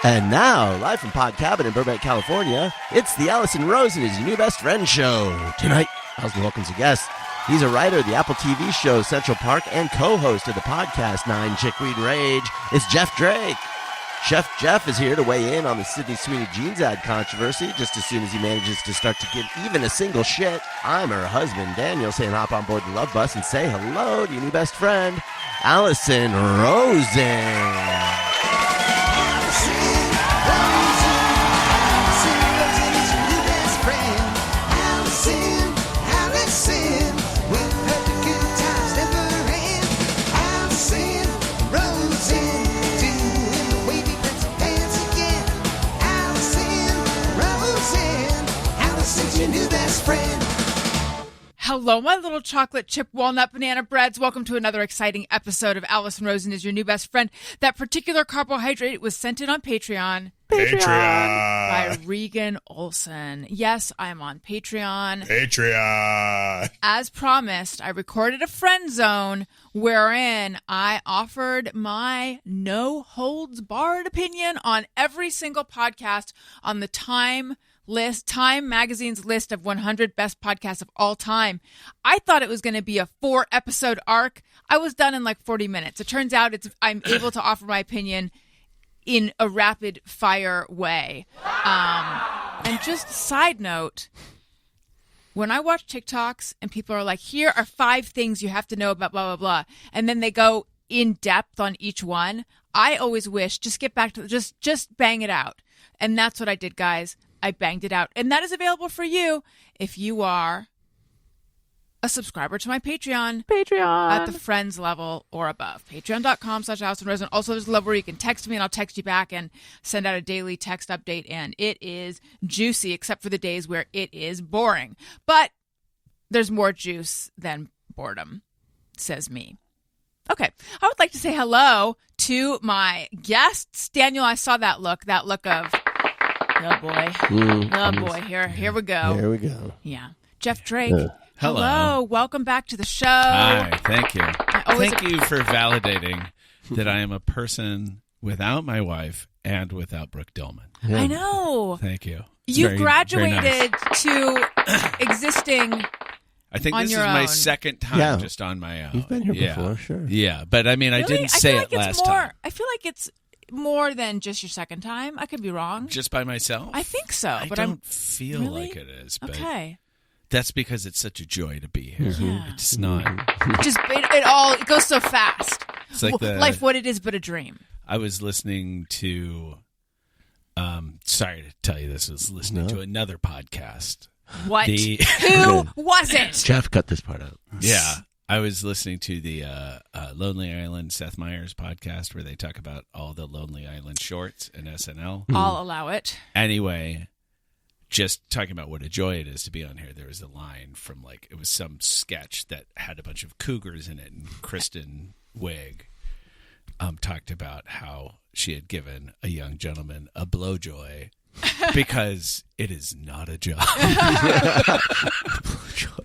And now, live from Pod Cabin in Burbank, California, it's the Allison Rosen is Your New Best Friend show. Tonight, Allison welcomes a guest. He's a writer of the Apple TV show Central Park and co-host of the podcast 9 Chickweed Rage. It's Jeff Drake. Chef Jeff is here to weigh in on the Sydney Sweeney jeans ad controversy just as soon as he manages to start to give even a single shit. I'm her husband, Daniel, saying hop on board the Love Bus and say hello to your new best friend, Allison Rosen. Hello, my little chocolate chip walnut banana breads. Welcome to another exciting episode of Allison Rosen is Your New Best Friend. That particular carbohydrate was sent in on Patreon. By Regan Olson. Yes, I'm on Patreon. As promised, I recorded a friend zone wherein I offered my no-holds-barred opinion on every single podcast on the Time Magazine's list of 100 best podcasts of all time. I thought it was going to be a 4-episode arc. I was done in like 40 minutes. It turns out I'm able to offer my opinion in a rapid fire way. And just side note, when I watch TikToks and people are like, here are 5 things you have to know about blah, blah, blah, and then they go in depth on each one, I always wish, just get back to, just bang it out. And that's what I did, guys. I banged it out. And that is available for you if you are a subscriber to my Patreon. At the friends level or above. Patreon.com/AllisonRosen. Also, there's a level where you can text me and I'll text you back and send out a daily text update. And it is juicy, except for the days where it is boring. But there's more juice than boredom, says me. Okay. I would like to say hello to my guests. Daniel, I saw that look of... Oh boy. Oh boy. Here we go. Here we go. Yeah. Jeff Drake. Hello. Welcome back to the show. Hi. Thank you. Thank you for validating that I am a person without my wife and without Brooke Dillman. Yeah. I know. Thank you. You graduated to existing. I think this is my second time just on my own. You've been here before, sure. Yeah, but I mean, really? I didn't say it last time. I feel like it's more than just your second time. I could be wrong. Just by myself? I think so. But I don't feel like it is. But okay. That's because it's such a joy to be here. Yeah. It's not. It goes so fast. It's like life, what it is but a dream. I was listening to, sorry to tell you this, I was listening to another podcast. What? Who was it? Jeff, cut this part out. Yeah. I was listening to the Lonely Island Seth Meyers podcast where they talk about all the Lonely Island shorts and SNL. I'll allow it. Anyway, just talking about what a joy it is to be on here, there was a line from it was some sketch that had a bunch of cougars in it, and Kristen Wiig talked about how she had given a young gentleman a blowjoy because it is not a job.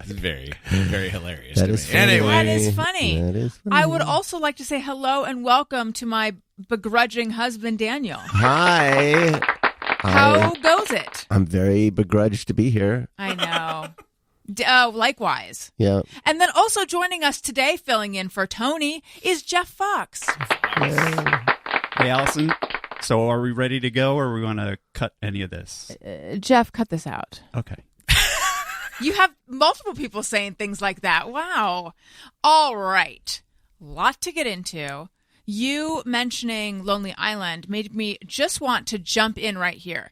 Very, very hilarious. That is funny. Anyway, that is funny. That is funny. I would also like to say hello and welcome to my begrudging husband, Daniel. Hi. How goes it? I'm very begrudged to be here. I know. Likewise. Yeah. And then also joining us today, filling in for Tony, is Jeff Fox. Yeah. Hey, Allison. So are we ready to go, or are we going to cut any of this? Jeff, cut this out. Okay. You have multiple people saying things like that. Wow. All right. Lot to get into. You mentioning Lonely Island made me just want to jump in right here.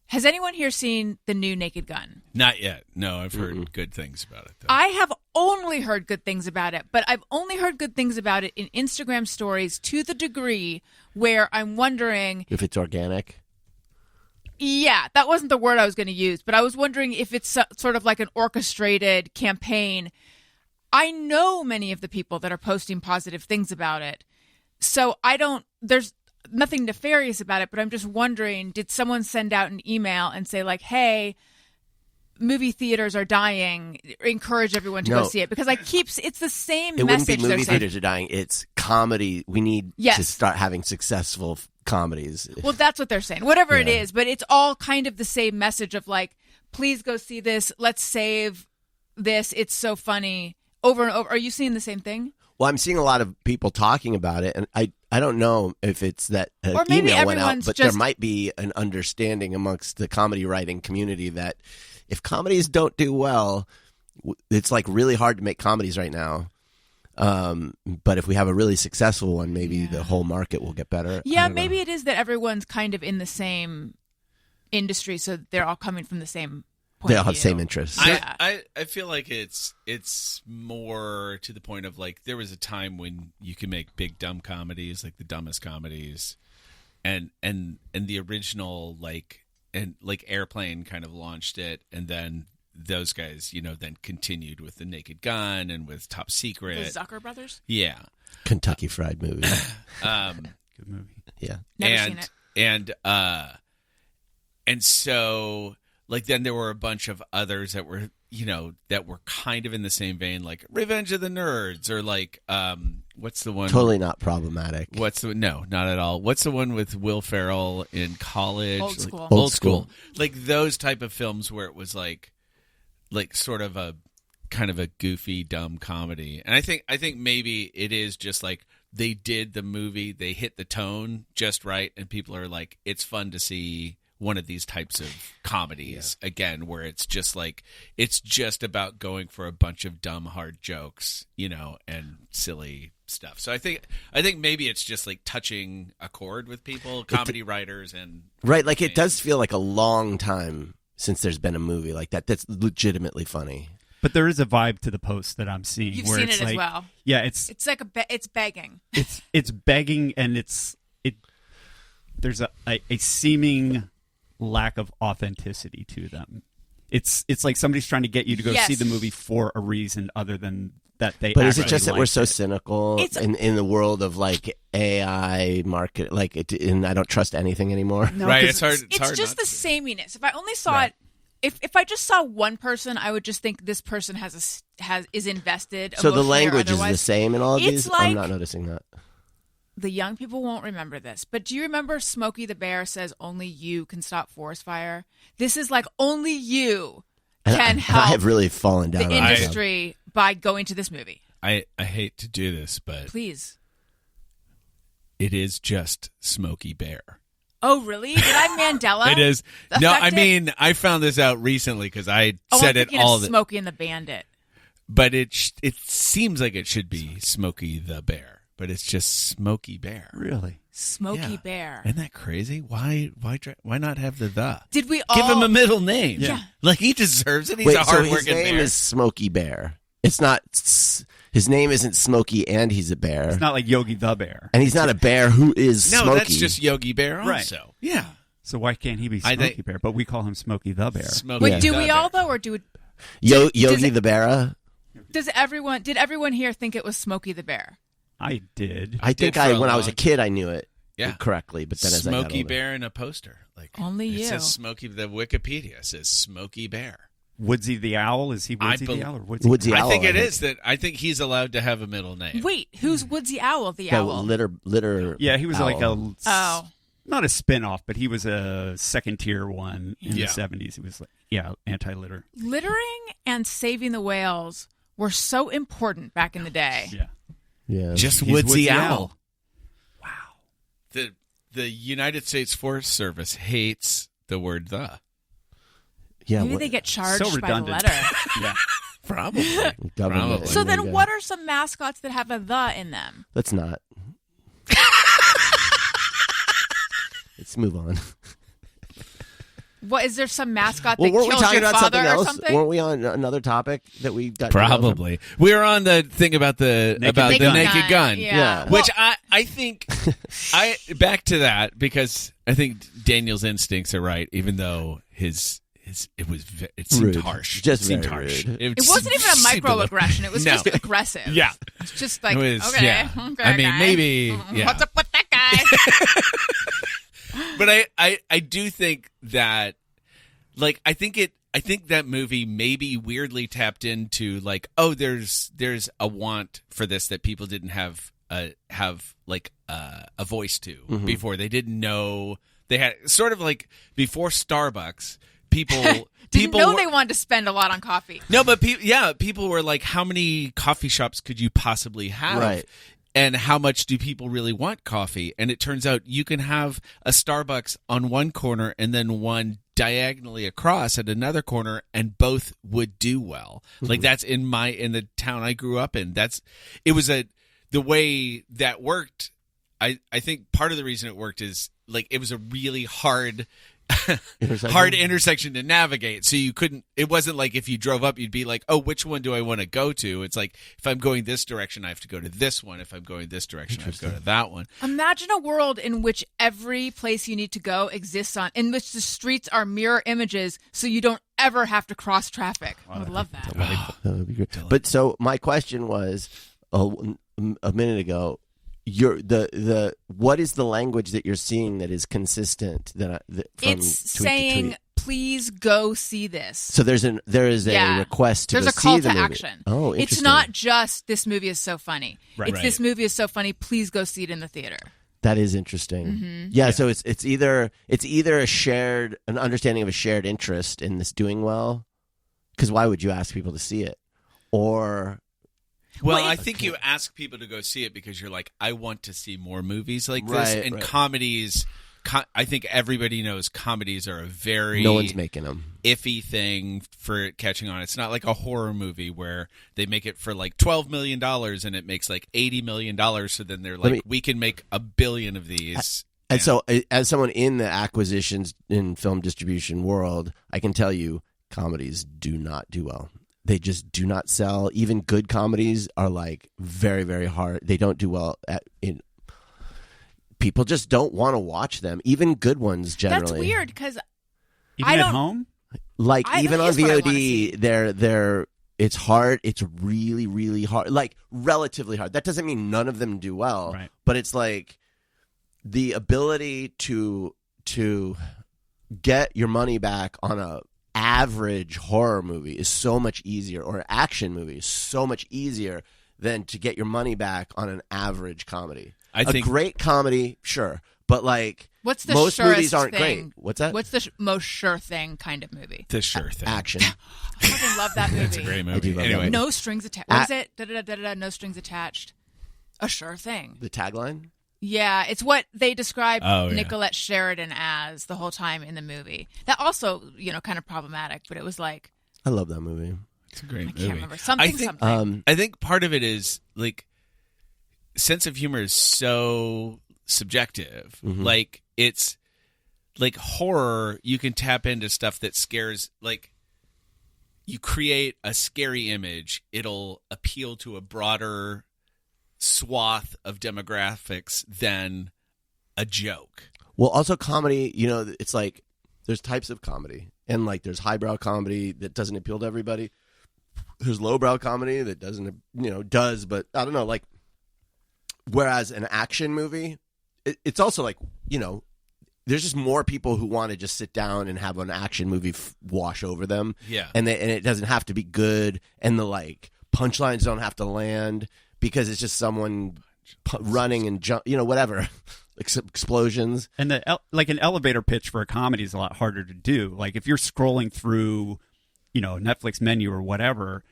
Has anyone here seen the new Naked Gun? Not yet. No, I've heard good things about it, though. I have only heard good things about it, but I've only heard good things about it in Instagram stories to the degree where I'm wondering if it's organic. Yeah, that wasn't the word I was going to use, but I was wondering if it's sort of like an orchestrated campaign. I know many of the people that are posting positive things about it, so there's nothing nefarious about it, but I'm just wondering, did someone send out an email and say like, hey, movie theaters are dying, encourage everyone to go see it, because it's the same It wouldn't message. be movie they're saying. theaters are dying. It's comedy. We need to start having successful comedies. Well, that's what they're saying. Whatever it Yeah. is, but it's all kind of the same message of like, please go see this. Let's save this. It's so funny. Over and over. Are you seeing the same thing? Well, I'm seeing a lot of people talking about it, and I don't know if it's that Or maybe email went out, everyone's but just- there might be an understanding amongst the comedy writing community that if comedies don't do well, it's like really hard to make comedies right now. But if we have a really successful one, maybe the whole market will get better. Yeah, maybe it is that everyone's kind of in the same industry, so they're all coming from the same point They all of have view. same interests. Yeah. I feel like it's more to the point of like there was a time when you can make big dumb comedies, like the dumbest comedies, and the original like Airplane kind of launched it, and then those guys then continued with the Naked Gun and with Top Secret. The Zucker brothers? Yeah. Kentucky Fried Movie. Good movie. Yeah. Never seen it. And so like then there were a bunch of others that were that were kind of in the same vein, like Revenge of the Nerds, or like what's the one? Totally not problematic. No, not at all. What's the one with Will Ferrell in college? Old School. Like, Old School. Like those type of films where it was like sort of a kind of a goofy, dumb comedy. And I think maybe it is just like they did the movie, they hit the tone just right, and people are like, it's fun to see one of these types of comedies again, where it's just like it's just about going for a bunch of dumb, hard jokes, and silly stuff. So I think maybe it's just like touching a chord with people, comedy writers, and Right, like it does feel like a long time since there's been a movie like that that's legitimately funny. But there is a vibe to the post that I'm seeing. You've where seen it's it as like, well. Yeah, it's like it's begging. it's begging, and there's a seeming lack of authenticity to them. It's like somebody's trying to get you to go see the movie for a reason other than that they. But is it actually just that we're like so it. cynical in the world of like AI market, and I don't trust anything anymore? No, right? 'cause It's hard. It's hard just not the to. sameness. If I only saw it, if I just saw one person, I would just think this person is invested. So the emotionally or language is the otherwise. same in all of It's these? like- I'm not noticing that. The young people won't remember this, but do you remember Smokey the Bear says only you can stop forest fire? This is like only you can I help have really fallen down the on that. industry by going to this movie. I hate to do this, but Please. it is just Smokey Bear. Oh, really? Did I Mandela? It is. No, I affect it? mean, I found this out recently because I Oh, said I'm it thinking all. of Smokey and the Bandit. But it seems like it should be Smokey the Bear, but it's just Smokey Bear. Really? Smokey Yeah. Bear. Isn't that crazy? Why not have the? Did we all Give him a middle name. Yeah. Like he deserves it. He's Wait, a so hardworking his name bear. is Smokey Bear. It's not. His name isn't Smokey, and he's a bear. It's not like Yogi the Bear. And he's not a bear who is no, Smokey. that's just Yogi Bear also. Right. Yeah. So why can't he be I Smokey think- Bear? But we call him Smokey the Bear. Smokey Wait, Yeah. do the we Bear. all though, or do Yogi it- the Bear. did everyone here think it was Smokey the Bear? I did. I think did for a when I was a long kid, I knew it Yeah. correctly, but then as I got Smokey older- Bear in a poster. Like Only it you. says Smokey. The Wikipedia says Smokey Bear. Woodsy the Owl? Is he Woodsy bel- the Owl or Woodsy? Woodsy I Owl, think it I is that. I think he's allowed to have a middle name. Wait, who's Woodsy Owl? The Yeah, owl. litter. Yeah, he was like owl. Oh. not a spin-off, but he was a second tier one in Yeah. the 70s. He was like, anti-litter. Littering and saving the whales were so important back in the day. Yeah. Yeah. Just He's Woodsy Woodsy Owl. Wow. The United States Forest Service hates the word "the." Yeah. Maybe what- they get charged So by the redundant. letter. Yeah. Probably. government. Probably. So then Yeah. what are some mascots that have a "the" in them? Let's not. Let's move on. What is there some mascot Well, that weren't we kills talking your about father something or else? something? Weren't we on another topic that we got? Probably. We were on the thing about the Naked about the Gun. Naked Gun. Yeah. Which I think back to that because I think Daniel's instincts are right, even though it seemed Rude. harsh. Just it seemed very harsh. rude. It wasn't even a seemed microaggression. It was No. just aggressive. Yeah. It's just like, It was- okay, yeah. okay, I mean, guy. maybe, yeah. What's up with that guy? But I do think that, like, I think I think that movie maybe weirdly tapped into like, oh, there's a want for this that people didn't have like a voice to before. They didn't know they had sort of like before Starbucks. People know they wanted to spend a lot on coffee. No, but people were like, how many coffee shops could you possibly have? Right. And how much do people really want coffee? And it turns out you can have a Starbucks on one corner and then one diagonally across at another corner, and both would do well. Like that's in the town I grew up in. The way that worked. I think part of the reason it worked is like it was a really hard intersection to navigate. So it wasn't like if you drove up, you'd be like, oh, which one do I want to go to? It's like, if I'm going this direction, I have to go to this one. If I'm going this direction, I have to go to that one. Imagine a world in which every place you need to go exists in which the streets are mirror images, so you don't ever have to cross traffic. I would love that. That would be great. But so my question was a minute ago, what is the language that you're seeing that is consistent from it's tweet saying to tweet? Please go see this. So there is a request to there's go a call see the to movie. action. Oh, interesting. It's not just this movie is so funny. Right. It's this movie is so funny, please go see it in the theater. That is interesting. Mm-hmm. Yeah, so it's either an understanding of a shared interest in this doing well, because why would you ask people to see it? Or I think you ask people to go see it because you're like, I want to see more movies like this. And comedies, I think everybody knows comedies are a very no one's making them iffy thing for catching on. It's not like a horror movie where they make it for like $12 million and it makes like $80 million. So then they're like, we can make 1 billion of these. And so, as someone in the acquisitions in film distribution world, I can tell you, comedies do not do well. They just do not sell. Even good comedies are like very, very hard. They don't do well people just don't want to watch them. Even good ones generally. That's weird because even at home, like even on VOD, it's hard. It's really, really hard. Like relatively hard. That doesn't mean none of them do well. Right. But it's like the ability to get your money back on a average horror movie is so much easier, or an action movie is so much easier than to get your money back on an average comedy. A great comedy, sure, but like what's the most movies aren't thing? great. What's that? What's the most sure thing kind of movie? The sure thing. Action. I fucking love that movie. It's a great movie. I do love anyway, that. No strings attached. What is it? Da-da-da-da-da, no strings attached. A sure thing. The tagline? Yeah, it's what they describe Oh, yeah. Nicolette Sheridan as the whole time in the movie. That also, kind of problematic, but it was like, I love that movie. it's a great I movie. can't remember. Something. I think part of it is like sense of humor is so subjective. Mm-hmm. Like it's like horror, you can tap into stuff that scares. Like you create a scary image, it'll appeal to a broader swath of demographics than a joke. Well, also comedy, it's like there's types of comedy, and like there's highbrow comedy that doesn't appeal to everybody. There's lowbrow comedy that doesn't, does, but I don't know, like, whereas an action movie, it's also like, there's just more people who want to just sit down and have an action movie wash over them. Yeah. And it doesn't have to be good, and the like punchlines don't have to land because it's just someone running and jump, whatever. Explosions. And an elevator pitch for a comedy is a lot harder to do. Like if you're scrolling through, Netflix menu or whatever,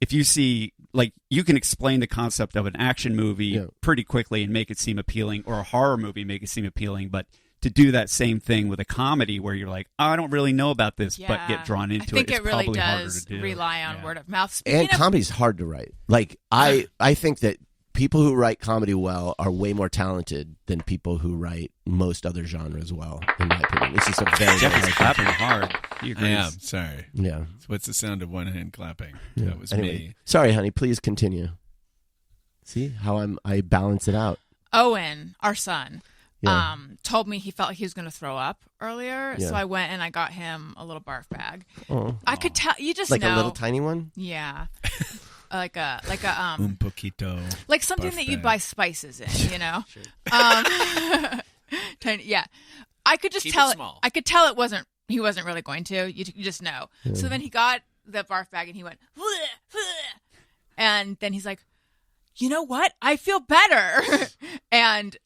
if you see, like, you can explain the concept of an action movie pretty quickly and make it seem appealing, or a horror movie make it seem appealing. But to do that same thing with a comedy where you're like, oh, I don't really know about this, but get drawn into it, it's really probably harder does to do. rely on word of mouth. And comedy's hard to write. Like I think that people who write comedy well are way more talented than people who write most other genres well, in my opinion. It's just a very, Jeff very is clapping hard. He agrees. Yeah, sorry. Yeah. What's the sound of one hand clapping? Yeah. That was Anyway, me. sorry, honey. Please continue. See how I balance it out. Owen, our son, told me he felt like he was going to throw up earlier, so I went and I got him a little barf bag. Oh. I could tell you just like know, a little tiny one. yeah, like a Un poquito. like something barf that you'd bag. buy spices in, tiny, yeah. I could just Keep it tell small. I could tell it wasn't he wasn't really going to. You just know. Yeah. So then he got the barf bag and he went, bleh, bleh. And then he's like, you know what? I feel better. And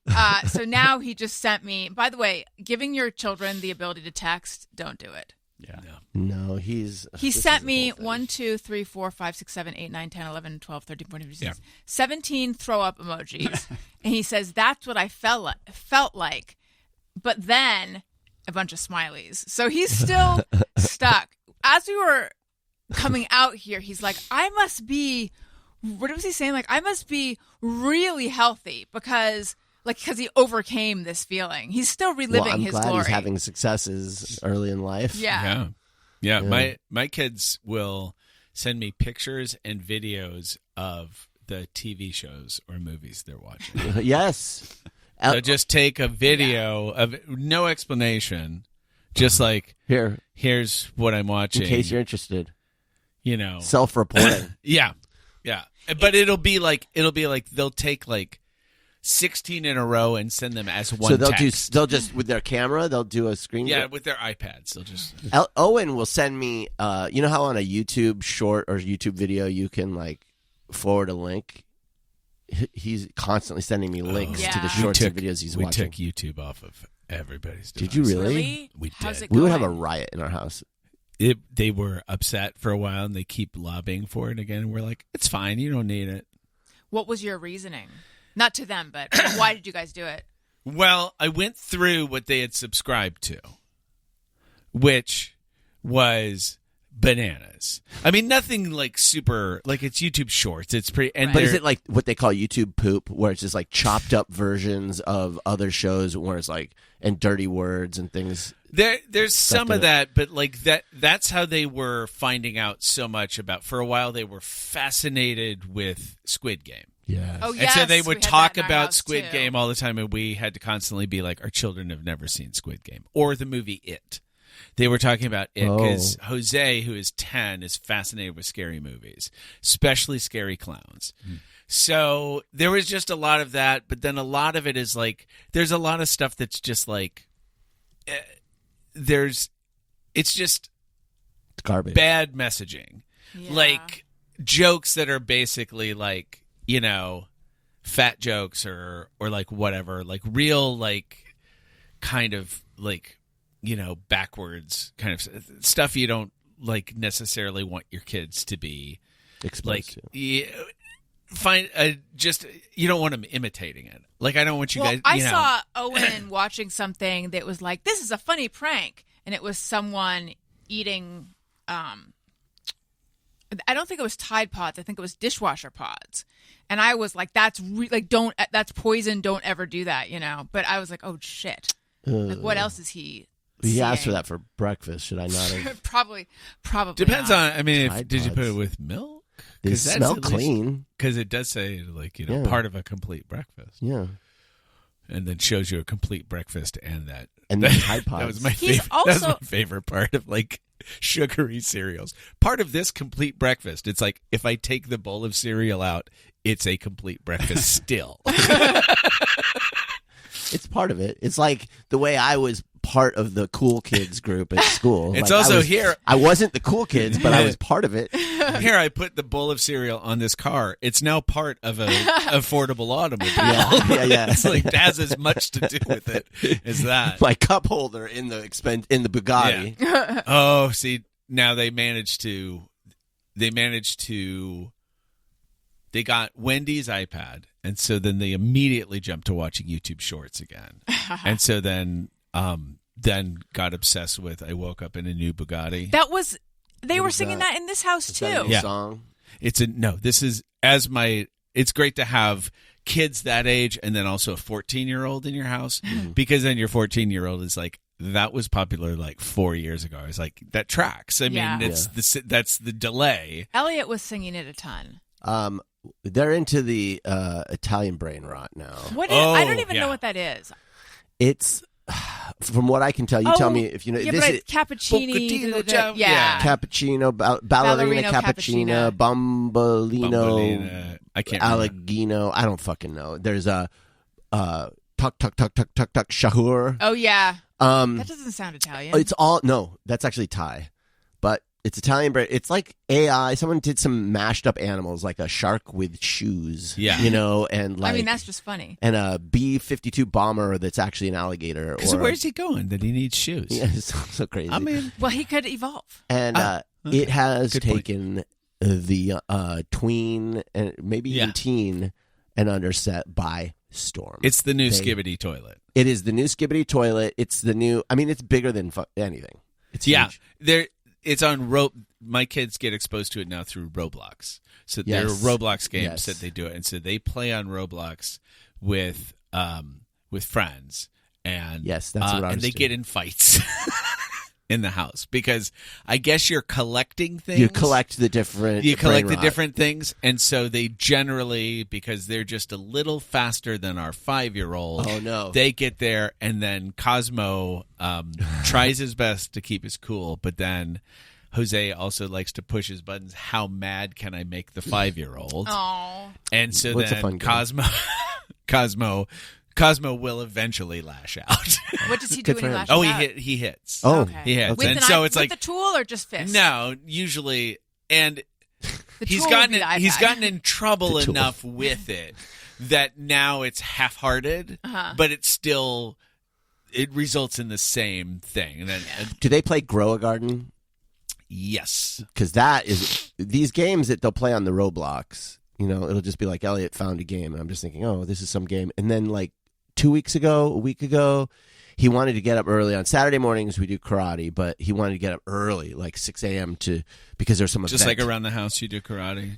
so now he just sent me, by the way, giving your children the ability to text, don't do it. Yeah. No, he sent me 1, 2, 3, 4, 5, 6, 7, 8, 9, 10, 11, 12, 13, 14, 15, 16, 17 throw up emojis. And he says, that's what I felt like. But then a bunch of smileys. So he's still stuck. As we were coming out here, he's like, I must be, what was he saying? Like, I must be really healthy because he overcame this feeling. He's still reliving his glory. I'm glad he's having successes early in life. Yeah. My kids will send me pictures and videos of the TV shows or movies they're watching. Yes. So just take a video of no explanation, just like here's what I'm watching. In case you're interested. Self-reporting. Yeah. But it'll be like they'll take like 16 in a row and send them as one. So text. they'll just with their camera they'll do a screen. Yeah, with their iPads they'll just. Owen will send me. You know how on a YouTube short or YouTube video you can like forward a link. He's constantly sending me links to the shorts and videos he's watching. We took YouTube off of everybody's device. Did you really? We did. How's it we going? would have a riot in our house. They were upset for a while and they keep lobbying for it again. We're like, it's fine. You don't need it. What was your reasoning? Not to them, but why did you guys do it? Well, I went through what they had subscribed to, which was bananas. I mean, nothing like super, like it's YouTube Shorts. It's pretty. And but is it like what they call YouTube poop, where it's just like chopped up versions of other shows, where it's like and dirty words and things? There's some of that, but like that's how they were finding out so much about. For a while, they were fascinated with Squid Game. Yeah. Oh, yes. And so they would talk about Squid too. Game all the time, and we had to constantly be like, our children have never seen Squid Game. Or the movie It. They were talking about It because Jose, who is 10, is fascinated with scary movies, especially scary clowns. So there was just a lot of that, but then a lot of it is like, there's a lot of stuff that's just like, it's just garbage. Bad messaging. Yeah. Like jokes that are basically like, fat jokes or like whatever, like real, like kind of like, backwards kind of stuff you don't like necessarily want your kids to be exposed like. You don't want them imitating it. Like I don't want you guys. I saw Owen watching something that was like, "This is a funny prank," and it was someone eating. I don't think it was Tide Pods. I think it was dishwasher pods. And I was like, that's that's poison. Don't ever do that, But I was like, oh, shit. Like, what else is he He seeing? asked for that for breakfast. Should I not have? Probably Depends not. on, I mean, did you put it with milk? They smell clean. Because it does say, like, part of a complete breakfast. Yeah. And then shows you a complete breakfast and that. And then Tide Pods. That was my favorite. That was my favorite part of like sugary cereals. Part of this complete breakfast. It's like if I take the bowl of cereal out, it's a complete breakfast still. It's part of it. It's like the way I was part of the cool kids group at school. It's like also here. I wasn't the cool kids, but I was part of it. Here I put the bowl of cereal on this car. It's now part of a affordable automobile. Yeah. It's like it has as much to do with it as that. My cup holder in the Bugatti. Yeah. Oh, see, now they got Wendy's iPad, and so then they immediately jumped to watching YouTube Shorts again. And so then got obsessed with I Woke Up in a New Bugatti. They were singing that in this house too. That song? It's great to have kids that age and then also a 14-year-old in your house, because then your 14-year-old is like, that was popular like 4 years ago. I was like, that tracks. I mean, that's the delay. Elliot was singing it a ton. They're into the Italian brain rot now. I don't even know what that is. It's, from what I can tell, you tell me if you know. Yeah, this but is cappuccino. Yeah. Cappuccino, ballerina cappuccino, bambolino. I can't remember. Alleghino. I don't fucking know. There's a Tuk Tuk Tuk Tuk Tuk Tuk Shahur. Oh yeah. That doesn't sound Italian. It's all no, that's actually Thai, but it's Italian bread. It's like AI. Someone did some mashed up animals, like a shark with shoes. Yeah, and like I mean that's just funny. And a B-52 bomber that's actually an alligator. So where's he going that he needs shoes? Yeah, it's so crazy. I mean, well, he could evolve. And okay. It has Good taken the tween and maybe even teen and underset by storm. It's the new Skibbity toilet. It is the new Skibbity toilet. It's the new. I mean, it's bigger than anything. It's huge. It's on my kids get exposed to it now through Roblox. So there are Roblox games that they do it, and so they play on Roblox with friends, and that's what I was and they doing. get in fights in the house because I guess you're collecting things. You collect the different. Different things, and so they generally, because they're just a little faster than our 5-year-old. Oh no! They get there, and then Cosmo tries his best to keep his cool, but then Jose also likes to push his buttons. How mad can I make the 5-year-old? Oh, and so What's a then fun game? Cosmo will eventually lash out. what does he do when he lashes Oh, out? he hits. Oh, Okay. He hits. With And an so it's with like the tool or just fist? no, usually, and The he's tool would gotten be the he's iPad. gotten in trouble The tool. enough with it that now it's half-hearted, but it's still it results in the same thing. And then Do they play Grow a Garden? yes, Because that is these games that they'll play on the Roblox. It'll just be like Elliot found a game, and I'm just thinking, oh, this is some game. And then like a week ago, he wanted to get up early. On Saturday mornings, we do karate, but he wanted to get up early, like 6 a.m. because there's some just event. like around the house you do karate.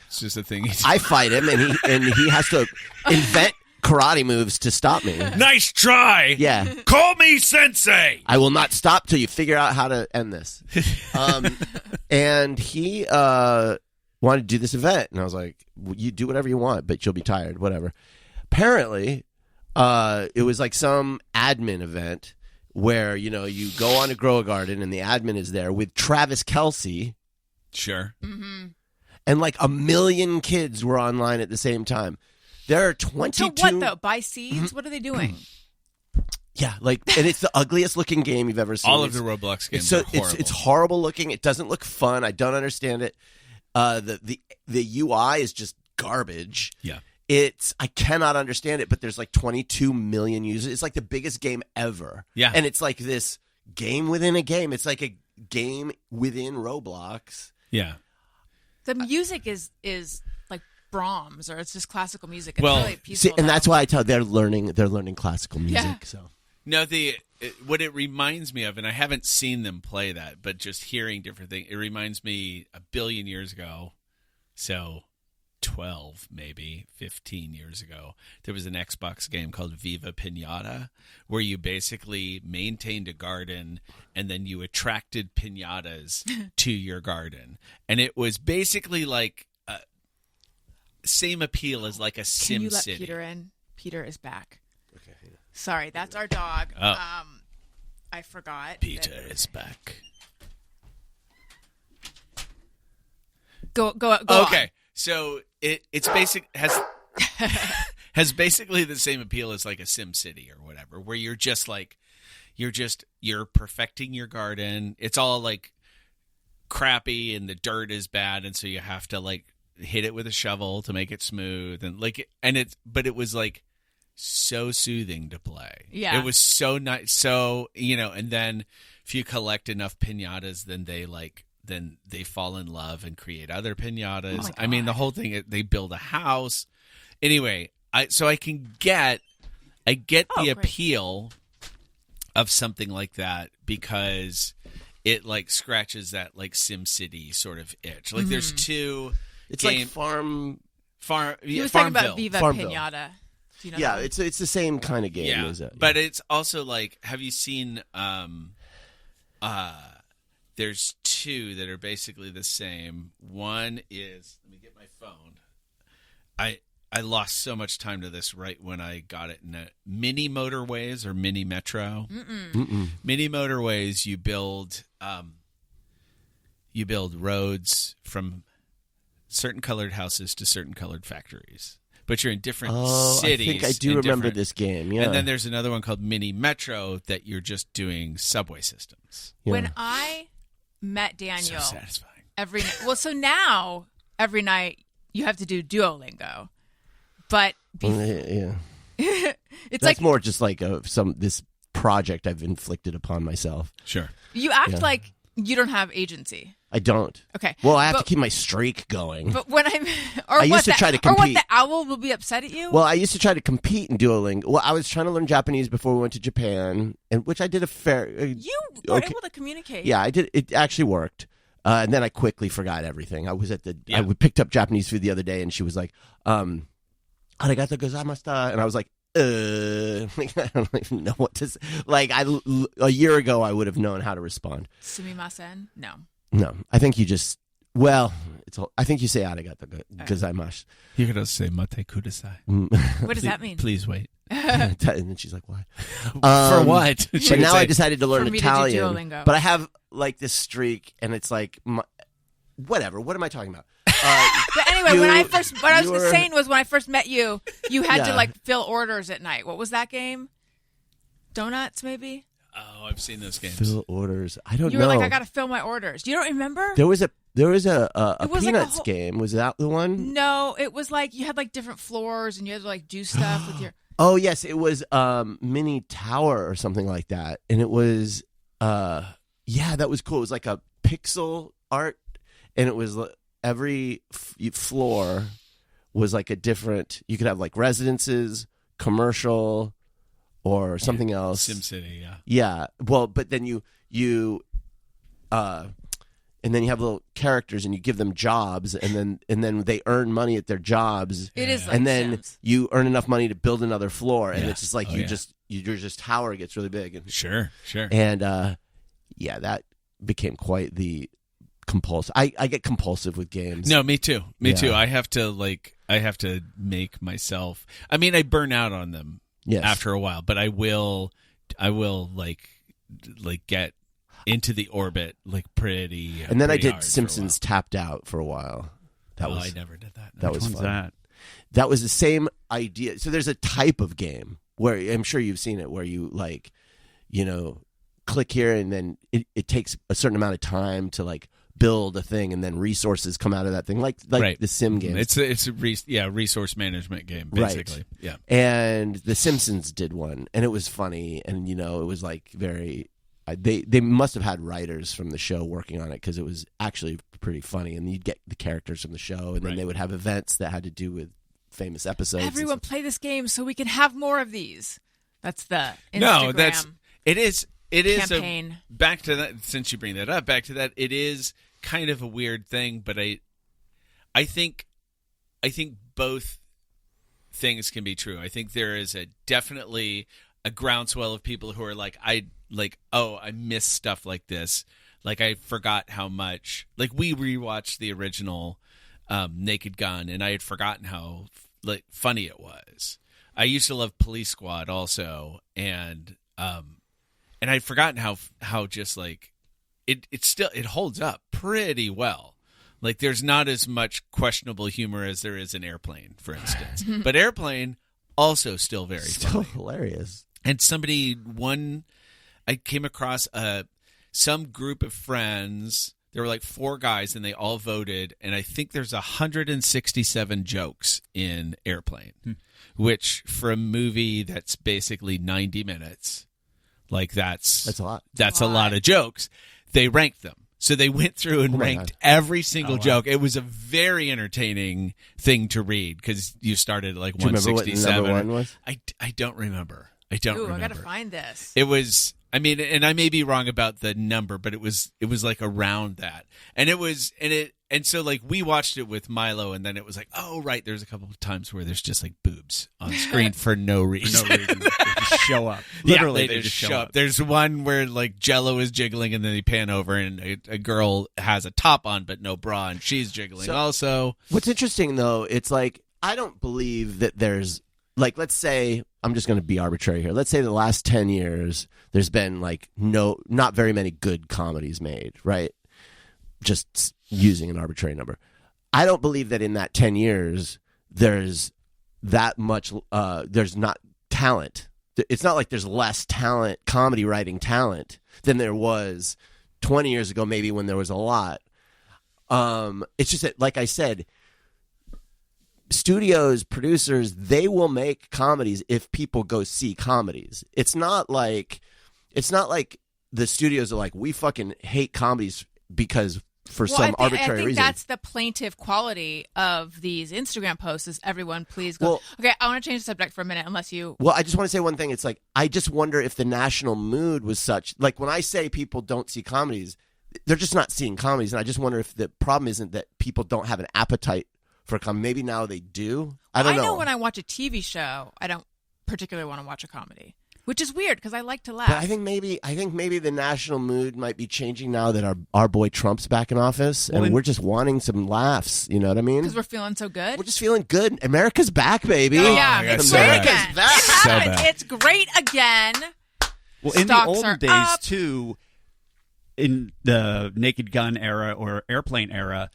It's just a thing. I fight him, and he has to invent karate moves to stop me. Nice try. Yeah. Call me sensei. I will not stop till you figure out how to end this. And he wanted to do this event, and I was like, you do whatever you want, but you'll be tired, whatever. Apparently, it was like some admin event where, you go on to Grow a Garden, and the admin is there with Travis Kelce. Sure. Mm-hmm. And like 1 million kids were online at the same time. There are 22. So what though? Buy seeds? What are they doing? Yeah, and it's the ugliest looking game you've ever seen. All of the Roblox games are horrible. It's horrible looking. It doesn't look fun. I don't understand it. The UI is just garbage. Yeah. I cannot understand it, but there's like 22 million users. It's like the biggest game ever. Yeah. And it's like this game within a game. It's like a game within Roblox. Yeah. The music is like Brahms, or it's just classical music. It's Well, really peaceful. And that's why I tell they're learning classical music. Yeah. So No, what it reminds me of, and I haven't seen them play that, but just hearing different things, it reminds me 1 billion years ago, so 12, maybe 15 years ago, there was an Xbox game called Viva Pinata, where you basically maintained a garden and then you attracted pinatas to your garden. And it was basically like same appeal as like a Sim Can you let City. Peter in? Peter is back. Okay. Sorry, that's our dog. Oh. I forgot. Peter is back. Go Okay. on. So it's basic has basically the same appeal as like a Sim City or whatever, where you're perfecting your garden. It's all like crappy and the dirt is bad, and so you have to like hit it with a shovel to make it smooth but it was like so soothing to play. Yeah. It was so nice. So, and then if you collect enough pinatas, then they fall in love and create other pinatas. Oh my I mean, the whole thing, they build a house. Anyway, I get the appeal of something like that because it like scratches that like SimCity sort of itch. Like there's two it's game like farm. He was talking about Farmville. Viva Farmville. Pinata. Do you know Yeah, that? it's the same kind of game. Yeah, as that. but it's also like, have you seen? There's two that are basically the same. One is, let me get my phone. I lost so much time to this right when I got it. Mini motorways or mini metro. Mini motorways. You build roads from certain colored houses to certain colored factories. but you're in different Oh, cities. I think I do remember this game. Yeah. And then there's another one called Mini Metro that you're just doing subway systems. Yeah. When I met Daniel, So satisfying. So now every night you have to do Duolingo, but yeah. it's That's like more just like this project I've inflicted upon myself. Sure. you act like you don't have agency. I don't. Okay. Well, I have to keep my streak going. But when I used to try to or what, compete. the owl will be upset at you? Well, I used to try to compete in Duolingo. Well, I was trying to learn Japanese before we went to Japan, and which I did a fair. You were able to communicate. Yeah, I did. It actually worked. And then I quickly forgot everything. I was at the. Yeah. I picked up Japanese food the other day, and she was like, "Arigato gozaimashita," and I was like, I don't even know what to say. Like, a year ago, I would have known how to respond. Sumimasen? No, I think you just. Well, I think you say arigato gozaimasu. You could also say mate kudasai. What does that mean? Please wait. And then she's like, "Why?" For what? But now I decided to learn For me to do Italian. Duolingo. But I have like this streak, and it's like, whatever. What am I talking about? But anyway, when I was saying was when I first met you, you had to Yeah. like fill orders at night. What was that game? Donuts, maybe? Oh, I've seen those games. Fill orders. I don't You know. were like, I got to fill my orders. You don't remember? There was a It was like a Peanuts whole- game. Was that the one? No, it was like you had like different floors and you had to like do stuff with your. Oh yes, it was Mini Tower or something like that, and it was that was cool. It was like a pixel art, and it was every floor was like a different. You could have like residences, commercial, or something else. SimCity, yeah. Yeah. Well, but then you and then you have little characters and you give them jobs and then they earn money at their jobs. It is like and then Sims. you earn enough money to build another floor and Yeah. it's just like your tower gets really big and Sure. and that became quite the compulsive. I get compulsive with games. No, me too. Me Yeah. too. I have to make myself. I mean, I burn out on them Yes. after a while, but I will like get into the orbit like pretty. And then I pretty did hard for a Simpsons Tapped Out for a while. That while. was I never did that. that Which was one's fun. that? That was the same idea. So there's a type of game where I'm sure you've seen it where you like, click here and then it takes a certain amount of time to like build a thing and then resources come out of that thing like Right. the Sim game. It's a resource management game basically. Right. Yeah. And the Simpsons did one and it was funny and it was like very they must have had writers from the show working on it because it was actually pretty funny and you'd get the characters from the show and then Right. they would have events that had to do with famous episodes. and Everyone stuff. play this game so we can have more of these. That's the Instagram No, it is campaign. back to that. Since you bring that up, back to that, it is kind of a weird thing, but I think both things can be true. I think there is definitely a groundswell of people who are like, I miss stuff like this. Like I forgot how much. Like we rewatched the original Naked Gun, and I had forgotten how funny it was. I used to love Police Squad also, and I'd forgotten how just like it holds up pretty well. Like there's not as much questionable humor as there is in Airplane, for instance. But Airplane also still very Still funny. hilarious. And I came across some group of friends. There were like 4 guys, and they all voted. And I think there's 167 jokes in Airplane, which for a movie that's basically 90 minutes, like that's a lot. That's a lot of jokes. They ranked them. So they went through and Oh my ranked God. every single joke. It was a very entertaining thing to read because you started at like Do you remember what 167. number one was? I don't remember. I don't Ooh, remember. I gotta find this. It was, I mean, and I may be wrong about the number, but it was like around that. And so like we watched it with Milo, and then it was like, oh right, there's a couple of times where there's just like boobs on screen for no reason. No reason. They just show up. Yeah, Literally, they just show up. There's one where like Jello is jiggling, and then they pan over, and a girl has a top on but no bra, and she's jiggling also. What's interesting though, it's like I don't believe that there's like, let's say, I'm just going to be arbitrary here. Let's say the last 10 years, there's been like not very many good comedies made, right? Just using an arbitrary number. I don't believe that in that 10 years, there's that much. There's not talent. It's not like there's less talent, comedy writing talent, than there was 20 years ago, maybe, when there was a lot. It's just that, like I said, studios, producers, they will make comedies if people go see comedies. It's not like the studios are like, we fucking hate comedies because for some arbitrary reason. That's the plaintive quality of these Instagram posts is everyone please go. Okay, I want to change the subject for a minute unless you... Well, I just want to say one thing. It's like, I just wonder if the national mood was such... Like, when I say people don't see comedies, they're just not seeing comedies. And I just wonder if the problem isn't that people don't have an appetite for comedy. Maybe now they do. I don't know. I know when I watch a TV show, I don't particularly want to watch a comedy. Which is weird because I like to laugh. But I think maybe the national mood might be changing now that our boy Trump's back in office, and we're just wanting some laughs. You know what I mean? Because we're feeling so good. We're just feeling good. America's back, baby. Oh, yeah, America's back. It's great again. Well, in the olden days too, in the Naked Gun era or Airplane era,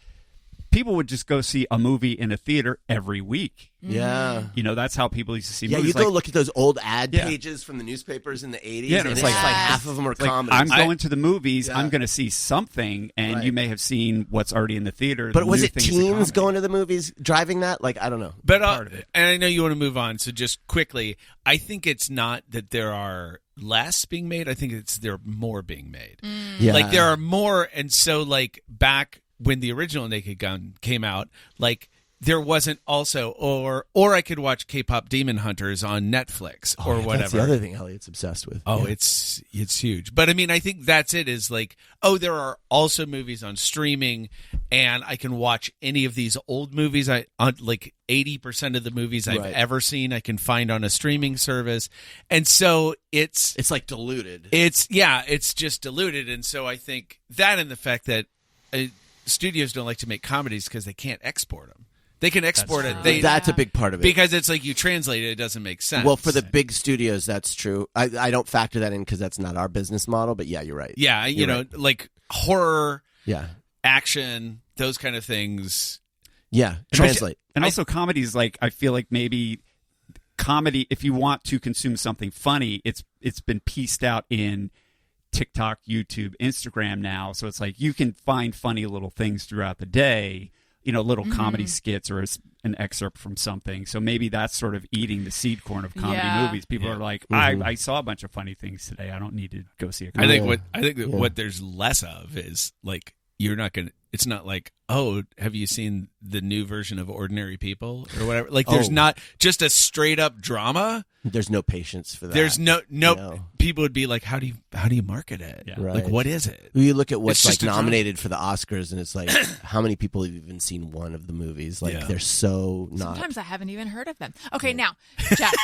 people would just go see a movie in a theater every week. Yeah. You know, that's how people used to see movies. movies. Yeah, you go look at those old ad pages from the newspapers in the 80s, yeah, and it's like half of them are comedies. I'm going to the movies, I'm going to see something, and you may have seen what's already in the theater. But was it teens going to the movies driving that? Like, I don't know. But and I know you want to move on, so just quickly, I think it's not that there are less being made. I think there are more being made. Yeah. Like, there are more, and so, like, back when the original Naked Gun came out, like, there wasn't also, or I could watch K-pop Demon Hunters on Netflix or whatever. That's the other thing Elliot's obsessed with. Oh, yeah. It's huge. But I mean, I think that's it, is like, there are also movies on streaming, and I can watch any of these old movies. Like 80% of the movies I've ever seen, I can find on a streaming service. And so it's like diluted. It's just diluted. And so I think that, and the fact that studios don't like to make comedies because they can't export them. They can export it. That's a big part of it. Because it's like you translate it doesn't make sense. Well, for the big studios, that's true. I don't factor that in because that's not our business model, but yeah, you're right. Yeah, you know, like horror, action, those kind of things. Yeah, translate. And also comedies, like, I feel like maybe comedy, if you want to consume something funny, it's been pieced out in TikTok, YouTube, Instagram now. So it's like you can find funny little things throughout the day. You know, little comedy skits or an excerpt from something. So maybe that's sort of eating the seed corn of comedy movies. People are like, I saw a bunch of funny things today. I don't need to go see a comedy. I think that what there's less of is, like, you're not going to, it's not like, oh, have you seen the new version of Ordinary People or whatever? Like, there's not just a straight up drama. There's no patience for that. There's no. People would be like, how do you market it? Yeah. Right. Like, what is it? You look at what's like nominated for the Oscars, and it's like, how many people have even seen one of the movies? Like, they're so not. Sometimes I haven't even heard of them. Okay, now, Jeff.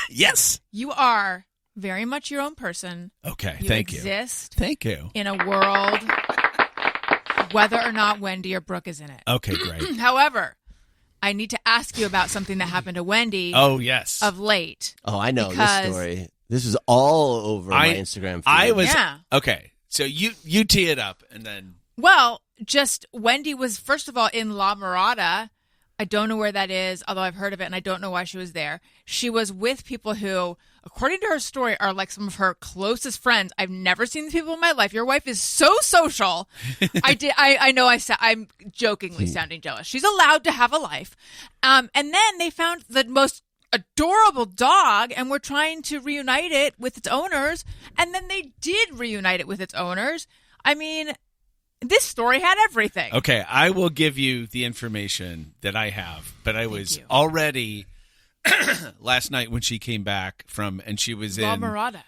Yes. You are very much your own person. Okay, thank you. Thank you. In a world, whether or not Wendy or Brooke is in it. Okay, great. However, I need to ask you about something that happened to Wendy. Oh, yes. Of late. Oh, I know this story. This was all over my Instagram feed. Okay. So you tee it up, and then. Well, just Wendy was, first of all, in La Mirada. I don't know where that is, although I've heard of it, and I don't know why she was there. She was with people who, according to her story, are like some of her closest friends. I've never seen these people in my life. Your wife is so social. I know I'm jokingly sounding jealous. She's allowed to have a life. And then they found the most adorable dog, and were trying to reunite it with its owners. And then they did reunite it with its owners. I mean, this story had everything. Okay, I will give you the information that I have, but I was already last night when she came back from, and she was La Mirada.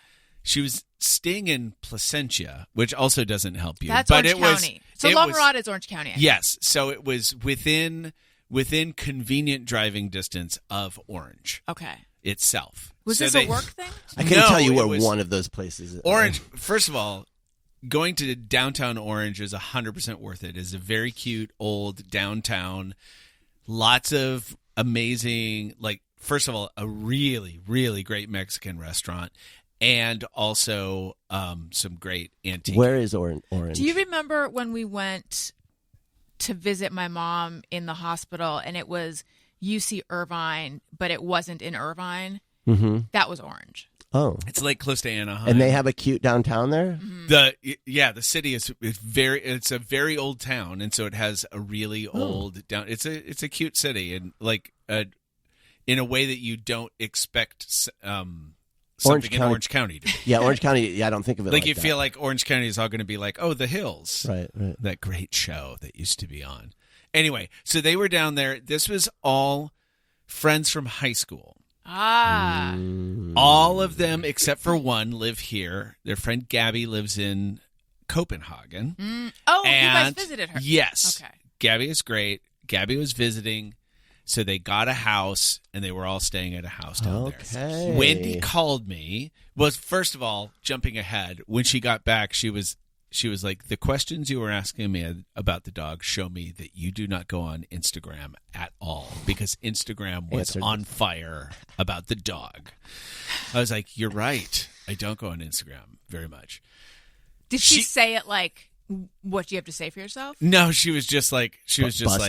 She was staying in Placentia, which also doesn't help you. That's Orange County. So La Mirada is Orange County. Yes, so it was within convenient driving distance of Orange. Okay. Itself. Was this a work thing? I can't tell you where one of those places is. Orange. First of all, going to downtown Orange is 100% worth it. It's a very cute old downtown. Lots of amazing, like, first of all, a really, really great Mexican restaurant, and also some great antique. Where is Orange? Do you remember when we went to visit my mom in the hospital, and it was UC Irvine, but it wasn't in Irvine. Mm-hmm. That was orange. Oh. It's like close to Anaheim. And they have a cute downtown there? Mm-hmm. The city is it's a very old town, and so it has a really old down. It's a cute city, and like in a way that you don't expect something in Orange County to be. Yeah, Orange County. Yeah, I don't think of it like you that. feel like Orange County is all going to be like, oh, the hills, right. That great show that used to be on. Anyway, so they were down there. This was all friends from high school. Ah. All of them, except for one, live here. Their friend Gabby lives in Copenhagen. Oh, you guys visited her. Yes. Okay. Gabby is great. Gabby was visiting, so they got a house, and they were all staying at a house down there. Wendy called me. Was first of all, jumping ahead, when she got back, she was like, the questions you were asking me about the dog show me that you do not go on Instagram at all, because Instagram was on fire about the dog. I was like, you're right. I don't go on Instagram very much. Did she say it like, what do you have to say for yourself? No, she was just like, it was just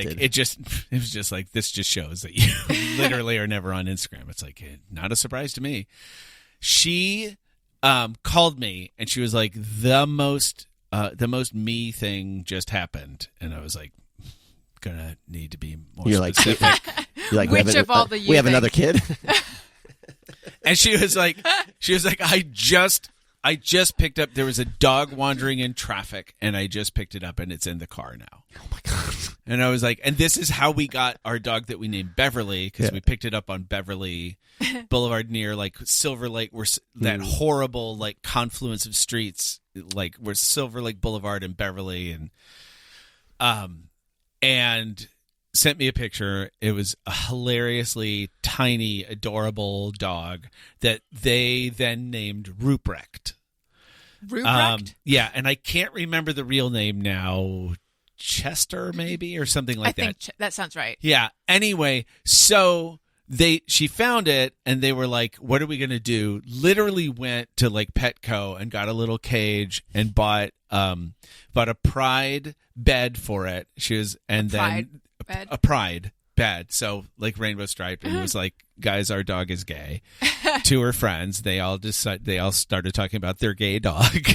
like, this just shows that you literally are never on Instagram. It's like, not a surprise to me. She called me, and she was like, the most me thing just happened, and I was like, gonna need to be more specific. You're like, which of all the we have another kid? And she was like, I just picked up. There was a dog wandering in traffic, and I just picked it up, and it's in the car now. Oh my god! And I was like, and this is how we got our dog that we named Beverly, because we picked it up on Beverly Boulevard near like Silver Lake, where that horrible like confluence of streets, like where Silver Lake Boulevard and Beverly, and sent me a picture. It was a hilariously tiny, adorable dog that they then named Ruprecht. Ruprecht? Yeah, and I can't remember the real name now. Chester, maybe, or something like that. I think that sounds right. Yeah. Anyway, so she found it, and they were like, what are we going to do? Literally went to like Petco and got a little cage and bought a Pride bed for it. A Pride bed. So like rainbow striped, and was like, guys, our dog is gay. To her friends, they all started talking about their gay dog.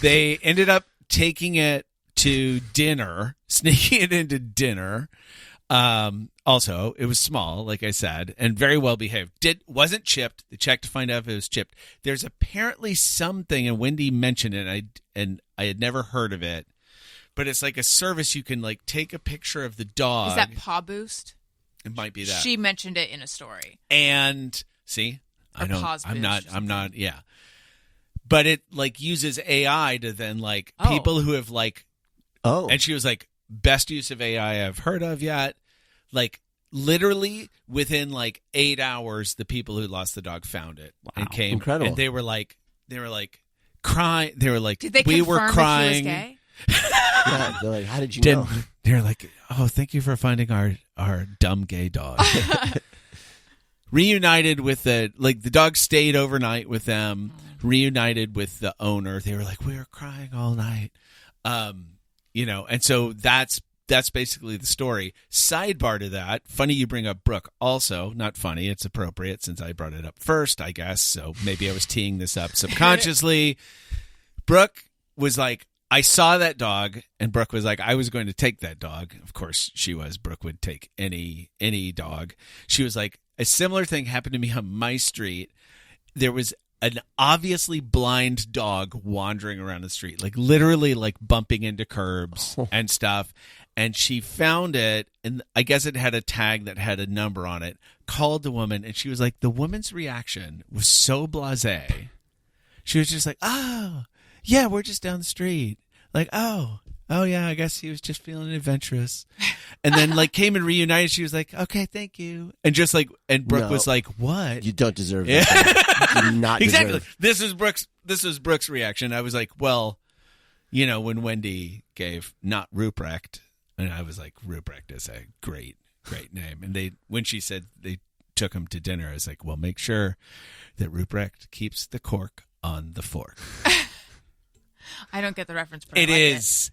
They ended up taking it to dinner, sneaking it into dinner. Also, it was small, like I said, and very well behaved. Wasn't chipped. They checked to find out if it was chipped. There's apparently something, and Wendy mentioned it, and I had never heard of it, but it's like a service you can like take a picture of the dog. Is that Paw Boost? It might be that. She mentioned it in a story. And see, or I'm not. Yeah, but it like uses AI to then like people who have like. Oh. And she was like, best use of AI I've heard of yet. Like, literally within like 8 hours, the people who lost the dog found it and came. Incredible. And they were like crying. They were like, did they we were crying. That she was gay? Yeah, they're like, how did you know? They're like, oh, thank you for finding our dumb gay dog. Reunited with the dog stayed overnight with them. Reunited with the owner. They were like, we were crying all night. And so that's basically the story. Sidebar to that, funny you bring up Brooke. Also, not funny, it's appropriate since I brought it up first, I guess. So maybe I was teeing this up subconsciously. Brooke was like, I saw that dog, and Brooke was like, I was going to take that dog. Of course she was. Brooke would take any dog. She was like, a similar thing happened to me on my street. There was an obviously blind dog wandering around the street, like literally like bumping into curbs and stuff. And she found it, and I guess it had a tag that had a number on it, called the woman, and she was like, the woman's reaction was so blasé. She was just like, oh, yeah, we're just down the street. Like, oh yeah, I guess he was just feeling adventurous. And then like came and reunited. She was like, okay, thank you. And just like, and Brooke was like, what? You don't deserve that. You do not exactly. deserve. This is Brooke's reaction. I was like, well, when Wendy gave not Ruprecht, and I was like, Ruprecht is a great name. And when she said they took him to dinner, I was like, well, make sure that Ruprecht keeps the cork on the fork. I don't get the reference. It is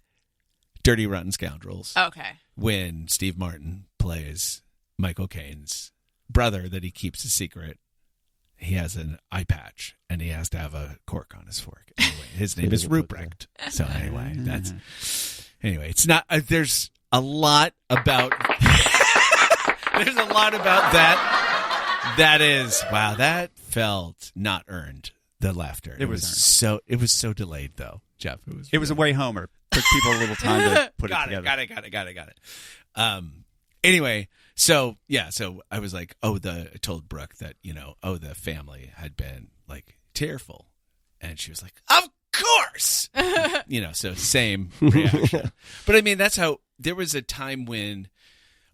Dirty Rotten Scoundrels. Okay. When Steve Martin plays Michael Caine's brother that he keeps a secret. He has an eye patch, and he has to have a cork on his fork. Anyway, his name is Ruprecht. So anyway, it's not. There's a lot about. There's a lot about that. That is wow. That felt not earned. The laughter. It was so delayed though, Jeff. It was a way homer. Took people a little time to put it together. Got it. Anyway, so I was like, I told Brooke that, the family had been like tearful. And she was like, of course. So same reaction. But I mean, that's how there was a time when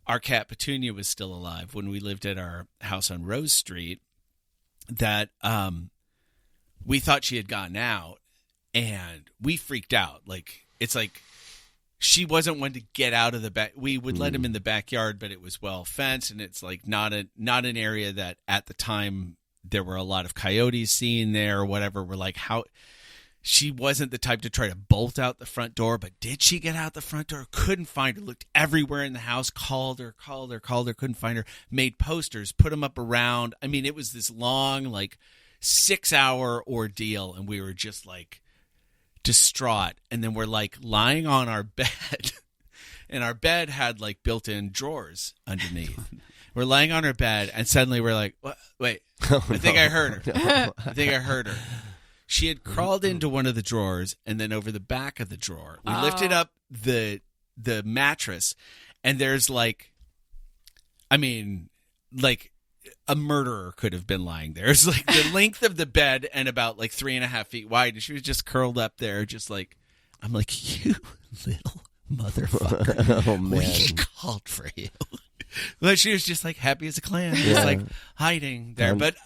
our cat Petunia was still alive when we lived at our house on Rose Street that we thought she had gotten out and we freaked out. Like, it's like, she wasn't one to get out of the back. We would let him in the backyard, but it was well fenced, and it's like not an area that at the time there were a lot of coyotes seen there or whatever. We're like, how she wasn't the type to try to bolt out the front door, but did she get out the front door? Couldn't find her. Looked everywhere in the house. Called her. Couldn't find her. Made posters. Put them up around. I mean, it was this long, like 6-hour ordeal, and we were just like distraught. And then we're like lying on our bed, and our bed had like built-in drawers underneath. We're laying on our bed, and suddenly we're like, what? Wait, I think I heard her. She had crawled into one of the drawers, and then over the back of the drawer, we lifted up the mattress, and there's like, I mean, like a murderer could have been lying there. It's like the length of the bed and about like 3.5 feet wide. And she was just curled up there, just like, I'm like, you little motherfucker. Oh, man. We called for you. But she was just like happy as a clam, just like hiding there. But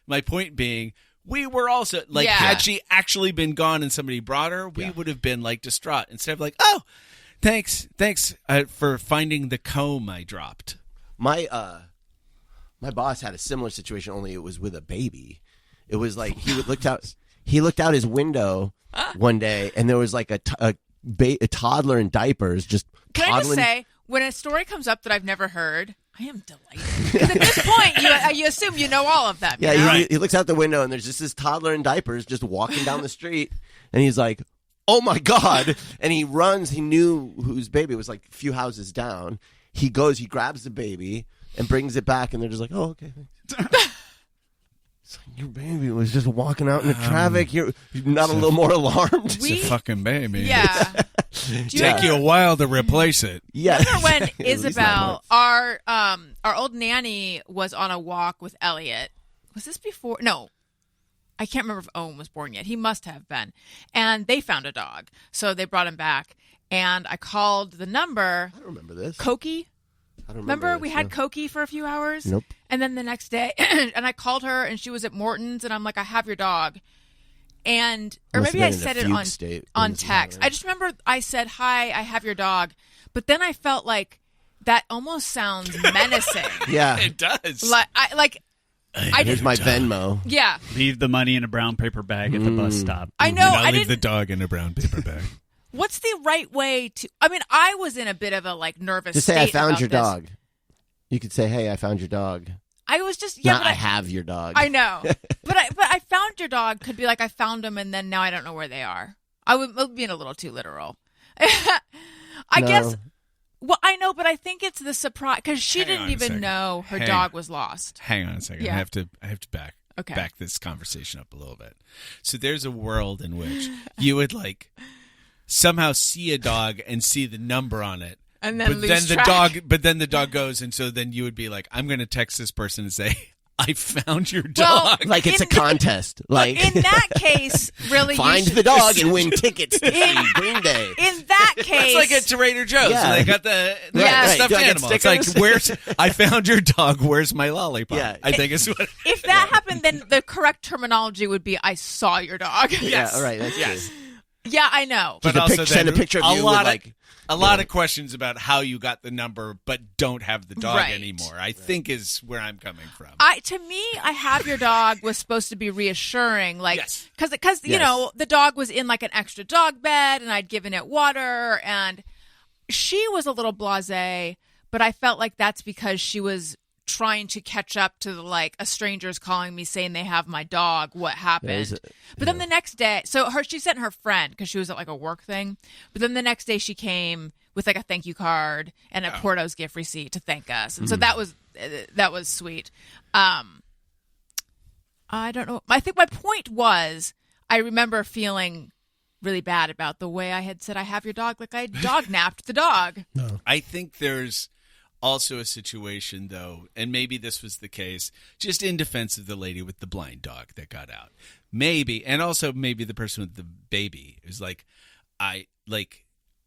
my point being, we were also like, had she actually been gone and somebody brought her, we would have been like distraught instead of like, oh, thanks for finding the comb I dropped. My boss had a similar situation, only it was with a baby. It was like he looked out his window one day, and there was like a toddler in diapers just Can toddling. I just say, when a story comes up that I've never heard, I am delighted. Because at this point, you assume you know all of them. Yeah, he looks out the window, and there's just this toddler in diapers just walking down the street, and he's like, oh my God. And he runs. He knew whose baby. It was like a few houses down. He goes, he grabs the baby and brings it back, and they're just like, oh, okay, thanks. It's like, your baby was just walking out in the traffic. You're not a little more alarmed? It's a fucking baby. Yeah. Take you a while to replace it. Yeah. Remember when Isabel, our old nanny, was on a walk with Elliot? Was this before? No. I can't remember if Owen was born yet. He must have been. And they found a dog. So they brought him back. And I called the number. I don't remember this. Cokie. I don't Remember this, we had Cokie for a few hours? Nope. And then the next day, and I called her, and she was at Morton's, and I'm like, I have your dog. And, or Must maybe have I been in said a it fugue on state. text. I just remember I said, hi, I have your dog. But then I felt like that almost sounds menacing. Yeah. It does. Here's my Venmo. Yeah. Leave the money in a brown paper bag at the bus stop. I know. I leave the dog in a brown paper bag. What's the right way to? I mean, I was in a bit of a nervous. Just say state I found about your this. dog. You could say, hey, I found your dog. I was just Not I have your dog. I know, but I found your dog could be like I found them and then now I don't know where they are. I would be a little too literal. I guess. Well, I know, but I think it's the surprise because she didn't even know her dog was lost. Hang on a second. Yeah. I have to back this conversation up a little bit. So there's a world in which you would somehow see a dog and see the number on it. And then then the dog goes, and so then you would be like, I'm going to text this person and say, I found your dog. Like it's a contest. In that case, really, find the dog and win tickets to Green Day. In that case, it's like at Trader Joe's. Yeah. So they got the stuffed Do I get animal. It's like, stickers? I found your dog. Where's my lollipop? Yeah. I think is what. If that happened, then the correct terminology would be, I saw your dog. Yeah, all right. That's Yes. good. Yeah, I know. But Just also send a picture of you with a lot of questions about how you got the number, but don't have the dog Right. anymore. I think is where I'm coming from. To me, I have your dog was supposed to be reassuring, Yes. because you know the dog was in an extra dog bed, and I'd given it water, and she was a little blasé. but I felt like that's because she was trying to catch up to like a stranger's calling me saying they have my dog. What happened? But then the next day, she sent her friend because she was at like a work thing. But then the next day she came with like a thank you card and a Porto's gift receipt to thank us, and so that was sweet. I don't know. I think my point was I remember feeling really bad about the way I had said I have your dog, like I dog napped the dog. No. I think there's also a situation, though, and maybe this was the case, just in defense of the lady with the blind dog that got out. Maybe, and also maybe the person with the baby is like, I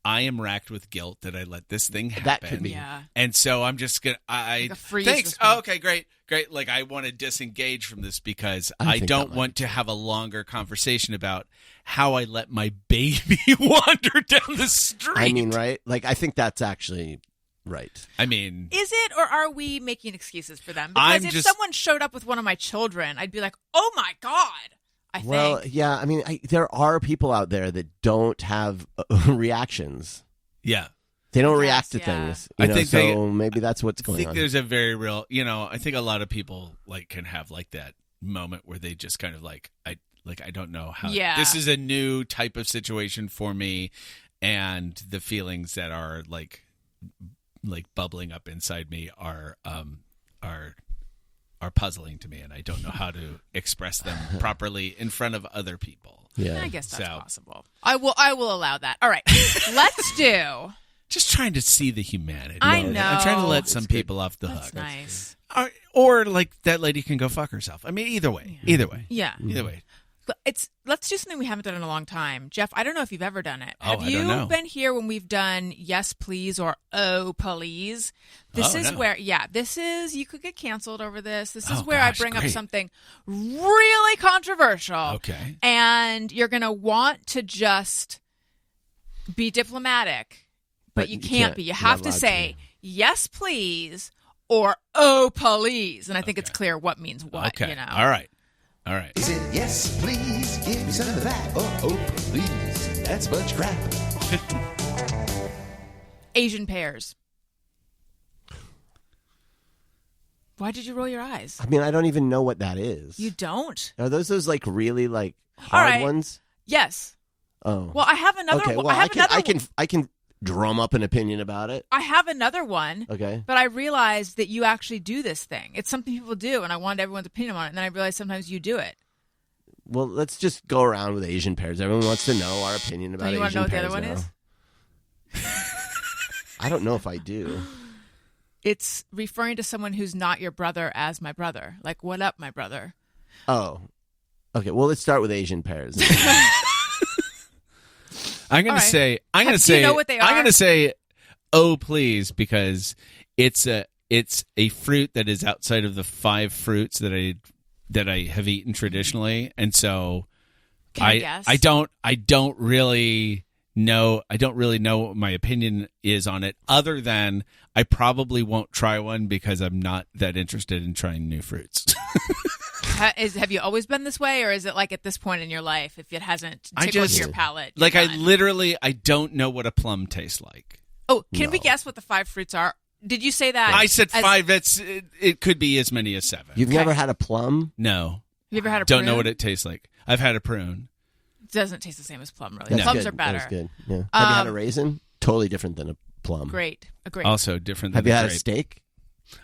am racked with guilt that I let this thing happen. That could be. Yeah. And so I'm just going to, like a freeze thanks. response. Oh, okay, great. Like I want to disengage from this because I don't want to have a longer conversation about how I let my baby wander down the street. I mean, right? Like, I think that's actually right. I mean, is it, or are we making excuses for them? Because if someone showed up with one of my children, I'd be like, oh my God. Well, yeah, I mean, there are people out there that don't have reactions. Yeah. They don't react to things. Maybe that's what's going on. I think there's a very real, I think a lot of people like can have like that moment where they just kind of like, I don't know how. Yeah. This is a new type of situation for me, and the feelings that are like bubbling up inside me are puzzling to me, and I don't know how to express them properly in front of other people. Yeah, I guess that's possible. I will allow that. All right, let's do. Just trying to see the humanity. I know. I'm trying to let some people off the hook. That's nice. Or like that lady can go fuck herself. I mean, either way. Yeah. Either way. Let's do something we haven't done in a long time. Jeff, I don't know if you've ever done it. Oh, Have you been here when we've done Yes Please or Oh Puhleeze? This is where you could get canceled over this. This is where I bring up something really controversial. Okay. And you're going to want to just be diplomatic, but you can't be. You have to say yes please or oh please. And I think it's clear what means what, Okay. All right. He said, yes, please, give me some of that. Oh, please, that's much crap. Asian pears. Why did you roll your eyes? I mean, I don't even know what that is. You don't? Are those like really like hard ones? Yes. Oh. Well, I have another one. Okay, well, I can drum up an opinion about it. I have another one. Okay. But I realized that you actually do this thing. It's something people do, and I wanted everyone's opinion on it, and then I realized sometimes you do it. Well, let's just go around with Asian pears. Everyone wants to know our opinion about Asian pears. You want to know what the other one is? I don't know if I do. It's referring to someone who's not your brother as my brother. Like, what up, my brother? Oh. Okay, well, let's start with Asian pears. I'm going to say, do you know what they are? I'm going to say, oh, please, because it's a fruit that is outside of the 5 fruits that I have eaten traditionally. And so I don't really know what my opinion is on it, other than I probably won't try one because I'm not that interested in trying new fruits. Have you always been this way, or is it like at this point in your life, if it hasn't tickled your palate? Like I don't know what a plum tastes like. Oh, can we guess what the 5 fruits are? Did you say that? I said 5. It could be as many as 7. You've never had a plum? No. You ever had a prune? Don't know what it tastes like. I've had a prune. It doesn't taste the same as plum, really. Plums are better. That's good. Yeah. Have you had a raisin? Totally different than a plum. Great. Also different than Have you had grape. a steak?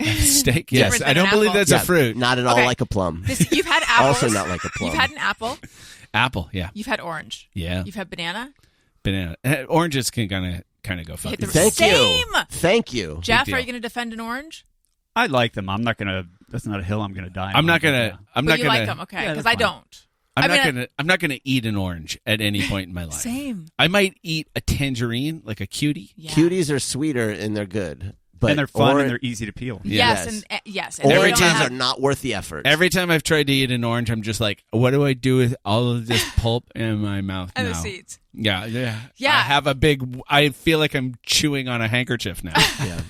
Steak? Yes. I don't believe that's a fruit. Not at all like a plum. You've had apples. Also not like a plum. You've had an apple. Apple, yeah. You've had orange. Yeah. You've had banana. Oranges can kind of go fuck. Thank you. Jeff, are you going to defend an orange? I like them. I'm not going to. That's not a hill I'm going to die on. I'm not going to. But you like them, okay? Because I don't. I'm not gonna eat an orange at any point in my life. Same. I might eat a tangerine, like a cutie. Yeah. Cuties are sweeter and they're good. But and they're fun and they're easy to peel. Yes. And oranges are not worth the effort. Every time I've tried to eat an orange, I'm just like, what do I do with all of this pulp in my mouth and now? the seeds. Yeah. I feel like I'm chewing on a handkerchief now. Yeah.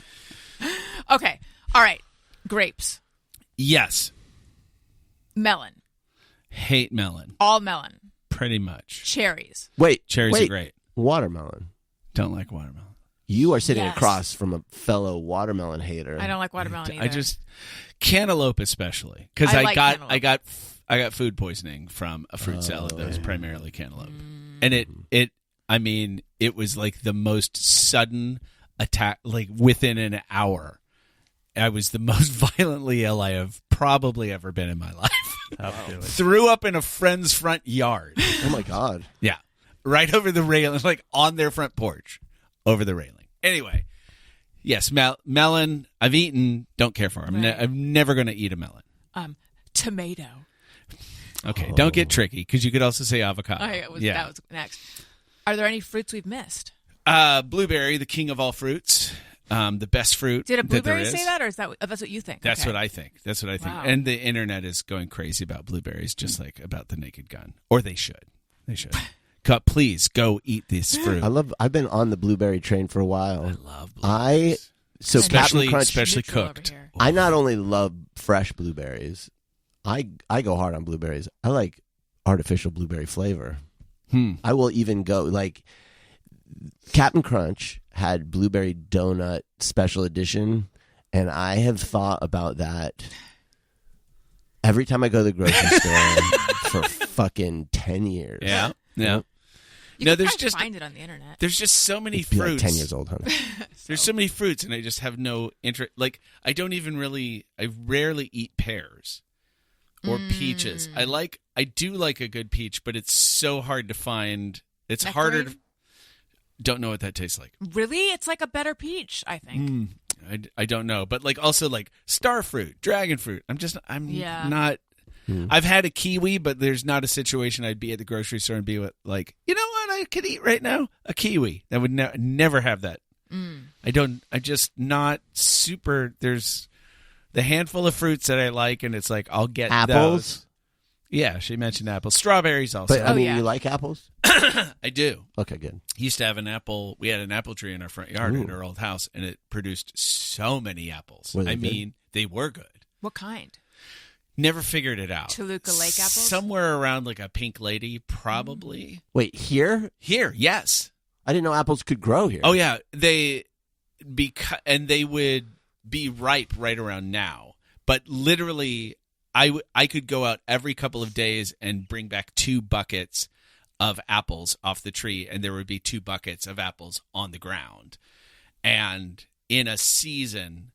Okay. All right. Grapes. Yes. Melon. Hate melon. All melon. Pretty much. Cherries. Cherries are great. Watermelon. Don't like watermelon. You are sitting Yes. across from a fellow watermelon hater. I don't like watermelon either. I just cantaloupe especially because I I like cantaloupe. I got food poisoning from a fruit salad that was primarily cantaloupe, and it was like the most sudden attack, like within an hour. I was the most violently ill I have probably ever been in my life. Threw up in a friend's front yard. Oh my God. Yeah, right over the railing, like on their front porch, over the railing. Anyway, yes, melon. I've eaten. Don't care for them. Right. I'm never going to eat a melon. Tomato. Okay, don't get tricky because you could also say avocado. That was next. Are there any fruits we've missed? Blueberry, the king of all fruits, the best fruit. Did a that there blueberry is. say that, or is that that's what you think? That's Okay. what I think. That's what I think. Wow. And the internet is going crazy about blueberries, just like about the Naked Gun. Or they should. They should. Please go eat this fruit. I've been on the blueberry train for a while. I love blueberries. Neutral especially over cooked. here. I not only love fresh blueberries, I go hard on blueberries. I like artificial blueberry flavor. I will even go like Captain Crunch had blueberry donut special edition, and I have thought about that every time I go to the grocery store for fucking 10 years. Yeah. Yeah. You No, can there's probably just find it on the internet. there's just so many Be like fruits. 10 years old, honey. There's so many fruits, and I just have no interest. Like I rarely eat pears or peaches. I do like a good peach, but it's so hard to find. It's harder to. Don't know what that tastes like. Really? It's like a better peach, I think. I don't know, but like also like star fruit, dragon fruit. I'm not. I've had a kiwi, but there's not a situation I'd be at the grocery store and be like, you know what I could eat right now? A kiwi. I would never have that. I'm just not super. There's the handful of fruits that I like, and it's like I'll get Apples? those. Yeah, she mentioned apples. Strawberries also. But I mean, yeah. you like apples? I do. Okay, good. Used to have an apple. We had an apple tree in our front yard at our old house, and it produced so many apples. Were they good? They were good. What kind? Never figured it out. Toluca Lake apples? Somewhere around like a pink lady, probably. Wait, here? Here, yes. I didn't know apples could grow here. Oh yeah, they would be ripe right around now. But literally, I could go out every couple of days and bring back 2 buckets of apples off the tree, and there would be 2 buckets of apples on the ground. And in a season,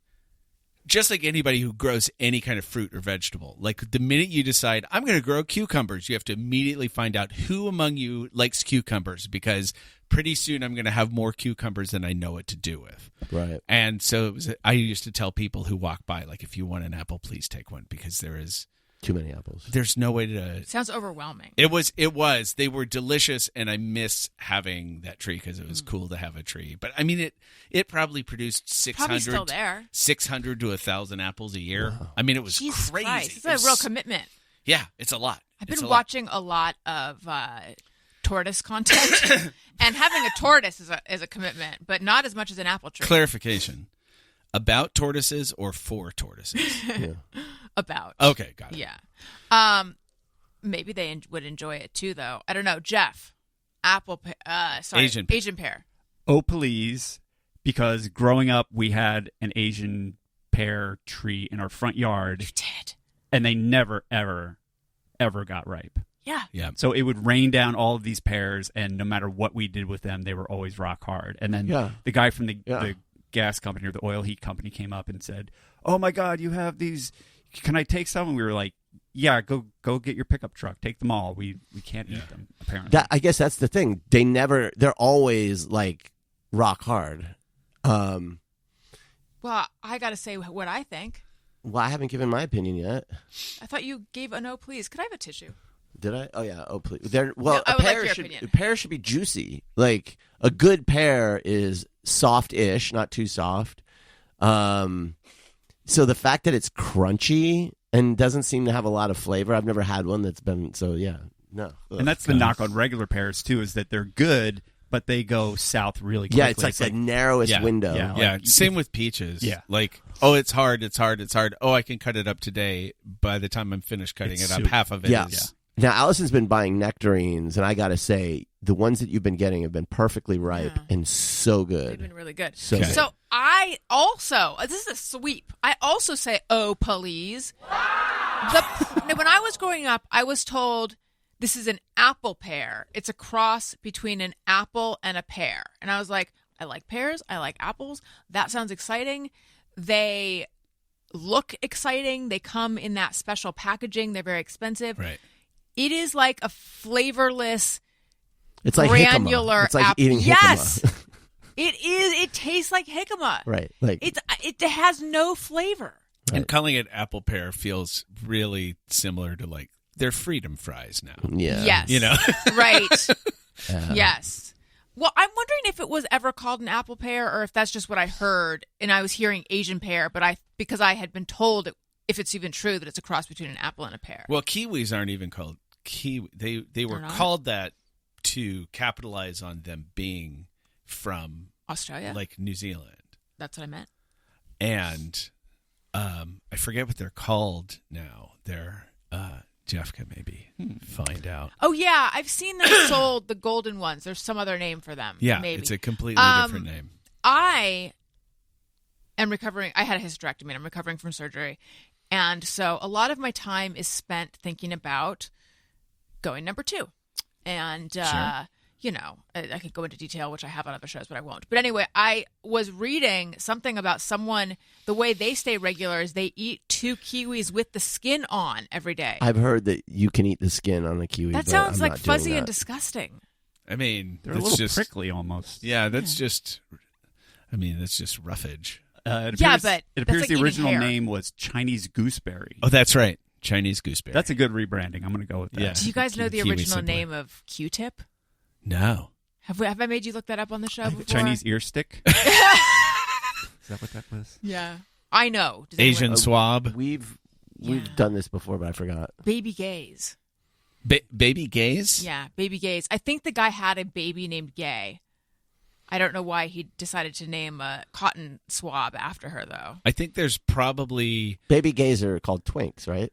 just like anybody who grows any kind of fruit or vegetable, like the minute you decide, I'm going to grow cucumbers, you have to immediately find out who among you likes cucumbers, because pretty soon I'm going to have more cucumbers than I know what to do with. Right. And so I used to tell people who walk by, like, if you want an apple, please take one, because Too many apples. there's no way to. Sounds overwhelming. It was. They were delicious, and I miss having that tree because it was cool to have a tree. But I mean, it probably produced 600, Probably still there. 600 to 1,000 apples a year. Wow. I mean, it was Jesus crazy. Christ. It's a real commitment. Yeah, it's a lot. I've been watching a lot of tortoise content, and having a tortoise is a commitment, but not as much as an apple tree. Clarification: about tortoises or for tortoises? About. Okay, got it. Yeah. Maybe they would enjoy it too, though. I don't know. Jeff, Asian pear. Oh Puhleeze, because growing up we had an Asian pear tree in our front yard. You did. And they never, ever, ever got ripe. Yeah. Yeah. So it would rain down all of these pears, and no matter what we did with them, they were always rock hard. And then the guy from the gas company or the oil heat company came up and said, "Oh my God, you have these. Can I take some?" And we were like, "Yeah, go get your pickup truck. Take them all. We can't eat them, apparently." I guess that's the thing. They're always like rock hard. Well, I got to say what I think. Well, I haven't given my opinion yet. I thought you gave a no, please. Could I have a tissue? Did I? Oh yeah. Oh please. I would like your opinion. A pear should be juicy. Like a good pear is soft-ish, not too soft. So the fact that it's crunchy and doesn't seem to have a lot of flavor, I've never had one that's been so. Yeah, no. And that's the knock on regular pears too, is that they're good, but they go south really quickly. Yeah, it's like the narrowest window. Yeah. Yeah, same with peaches. Yeah. Like, oh, it's hard. Oh, I can cut it up today. By the time I'm finished cutting It's it up, soup. half of it Yeah. is. Now Allison's been buying nectarines, and I gotta say, the ones that you've been getting have been perfectly ripe and so good. They've been really good. So, good. So I also, this is a sweep, I also say, oh, Puhleeze. When I was growing up, I was told this is an apple pear. It's a cross between an apple and a pear. And I was like, I like pears. I like apples. That sounds exciting. They look exciting. They come in that special packaging. They're very expensive. Right. It is like a flavorless, it's like granular jicama. It's like apple. eating jicama. Yes. It is. It tastes like jicama. Right. Like it has no flavor. Right. And calling it apple pear feels really similar to like they're freedom fries now. Yeah. Yes. You know? Right. Yes. Well, I'm wondering if it was ever called an apple pear or if that's just what I heard and I was hearing Asian pear, but because I had been told if it's even true that it's a cross between an apple and a pear. Well, kiwis aren't even called kiwi. They were called that to capitalize on them being from Australia, like New Zealand. That's what I meant. And I forget what they're called now. They're Jeff can maybe find out. Oh yeah, I've seen them sold, the golden ones. There's some other name for them. Yeah, maybe. it's a completely different name. I am recovering. I had a hysterectomy and I'm recovering from surgery. And so a lot of my time is spent thinking about going number 2. And, Sure. I could go into detail, which I have on other shows, but I won't. But anyway, I was reading something about someone, the way they stay regular is they eat 2 kiwis with the skin on every day. I've heard that you can eat the skin on a kiwi. That but sounds I'm like not doing fuzzy that. and disgusting. I mean, They're a it's little just prickly almost. Yeah, that's just. I mean, that's just roughage. It Yeah, appears, but it that's appears like the eating original hair. name was Chinese gooseberry. Oh, that's right, Chinese gooseberry. That's a good rebranding. I'm going to go with that. Yeah. Do you guys know the Kiwi original Simply. name of Q-tip? No. Have I made you look that up on the show before? Chinese ear stick. Is that what that was? Yeah. I know. Does Asian anyone- swab. We've Yeah. done this before, but I forgot. Baby gays. Baby gays? Yeah, baby gays. I think the guy had a baby named Gay. I don't know why he decided to name a cotton swab after her, though. I think there's probably. Baby gays are called twinks, right?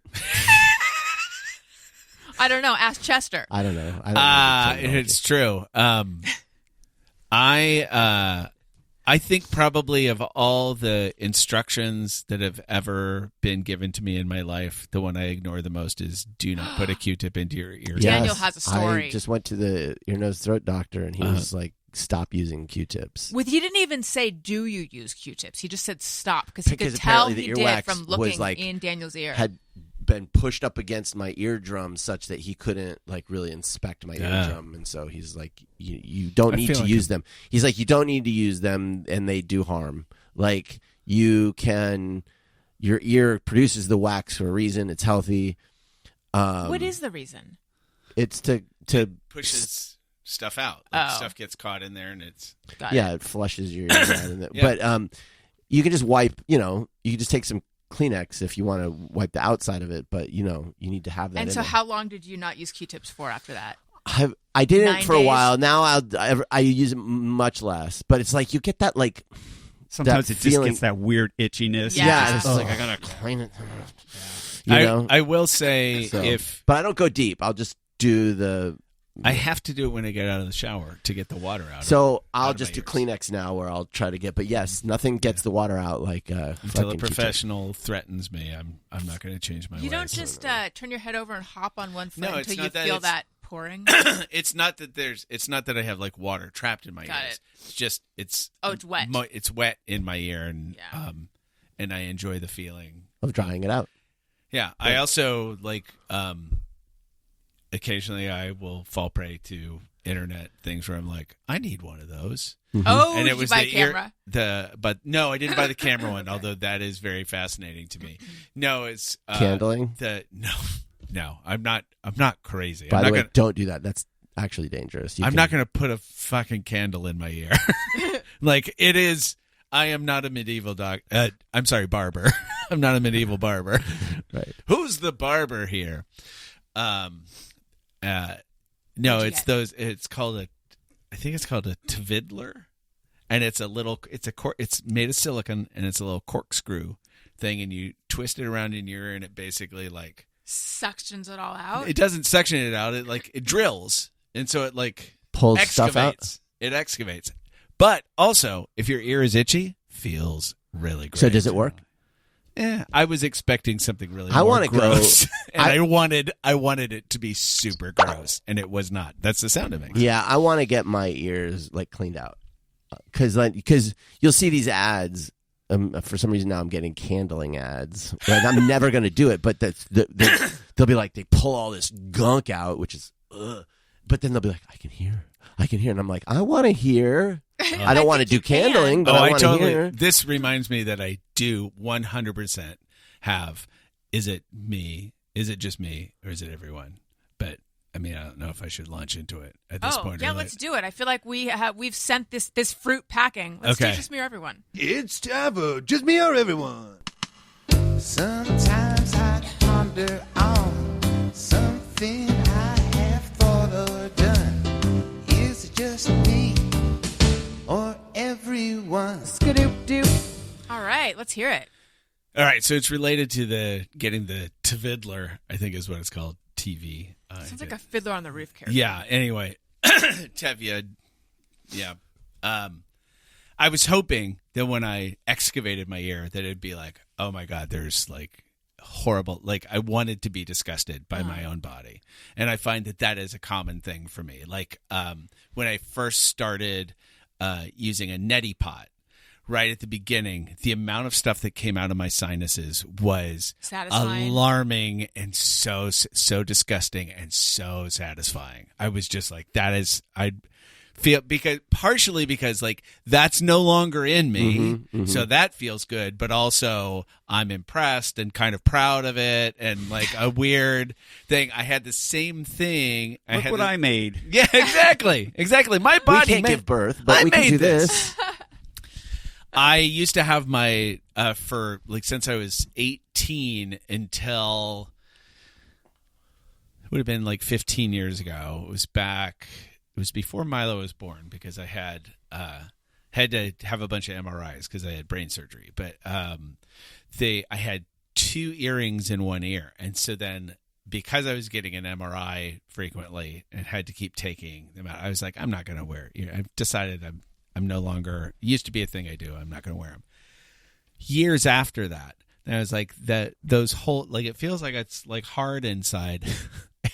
I don't know. Ask Chester. I don't know. I don't know the terminology. It's true. I think probably of all the instructions that have ever been given to me in my life, the one I ignore the most is do not put a Q-tip into your ear. Yeah. Daniel has a story. I just went to the ear, nose, throat doctor, and he was like, stop using Q-tips. He didn't even say, do you use Q-tips? He just said stop because he could Because tell apparently he the did earwax from was, looking like, in Daniel's ear. Had been pushed up against my eardrum such that he couldn't like really inspect my eardrum, and so he's like, you don't need to use them. He's like, you don't need to use them, and they do harm. Like your ear produces the wax for a reason. It's healthy. What is the reason? It's to Pushes stuff out. Oh. Stuff gets caught in there, and it's. Got yeah, it. it flushes your ears out. Yeah. But you can just wipe. You can just take some Kleenex if you want to wipe the outside of it, but you need to have that. And in so, there. how long did you not use Q-tips for after that? I did 9 it for a days? while. Now I use it much less, but it's like you get that like Sometimes that it just feeling- gets that weird itchiness. Yeah. it's like I gotta clean it. I will say So- but I don't go deep. I'll just do the. I have to do it when I get out of the shower to get the water out. So I'll of just my do ears. Kleenex now, where I'll try to get. But yes, nothing gets the water out like Until a fucking Q-tip. professional threatens me, I'm not going to change my ways. You don't just turn your head over and hop on one foot No, it's until you not that. feel It's- that pouring? It's not that I have like water trapped in my Got ears. it. It's just it's wet. It's wet in my ear, and Yeah. and I enjoy the feeling. of drying it out. Yeah, I also like occasionally I will fall prey to internet things where I'm like, I need one of those. Oh, And did it was you buy a the ear, camera? but no, I didn't buy the camera one, although that is very fascinating to me. No, it's Candling? No, I'm not crazy. By I'm the not way, gonna, don't do that. That's actually dangerous. I'm not going to put a fucking candle in my ear. Like it is. I am not a medieval I'm sorry, barber. I'm not a medieval barber. Right. Who's the barber here? No, What'd you it's get? those. It's called I think it's called a tvidler, and it's it's made of silicone, and it's a little corkscrew thing, and you twist it around in your ear, and it basically Suctions it all out? it doesn't suction it out. It drills, and so it pulls stuff out. It excavates. But also, if your ear is itchy, feels really great. So does it work? I was expecting something really I more wanna gross. go- And I wanted it to be super gross, and it was not. That's the sound it makes. Yeah, I want to get my ears like cleaned out because you'll see these ads. For some reason now I'm getting candling ads. Like, I'm never going to do it, but they'll be like they pull all this gunk out, which is, but then they'll be like, I can hear, and I'm like, I want to hear. I don't want to do candling, but I want to hear. This reminds me that I do 100% have. Is it me? Is it just me, or is it everyone? But I mean, I don't know if I should launch into it at this point. Yeah, let's do it. I feel like we've sent this fruit packing. Let's do just me or everyone. It's time for just me or everyone. Sometimes I ponder on something I have thought or done. Is it just me or everyone? Skadoop-doop. All right, let's hear it. All right, so it's related to getting the Tvidler, I think is what it's called, TV. Sounds like a Fiddler on the Roof character. Yeah, anyway. Tevye, yeah. I was hoping that when I excavated my ear that it'd be like, oh my God, there's like horrible, like I wanted to be disgusted by my own body. And I find that is a common thing for me. Like when I first started using a neti pot, right at the beginning, the amount of stuff that came out of my sinuses was satisfying, alarming, and so disgusting and so satisfying. I was just like, I feel partially because like that's no longer in me, so that feels good. But also, I'm impressed and kind of proud of it, and like a weird thing. I had the same thing. Look what I made. Yeah, exactly. My body we can't give birth, but we can do this. I used to have my for like since I was 18 until it would have been like 15 years ago. It was before Milo was born because I had to have a bunch of MRIs because I had brain surgery. But I had 2 earrings in one ear, and so then because I was getting an MRI frequently and had to keep taking them out, I was like, I'm not going to wear it. I've decided I'm no longer, used to be a thing I do, I'm not going to wear them. Years after that, and I was like, those whole, like, it feels like it's like hard inside.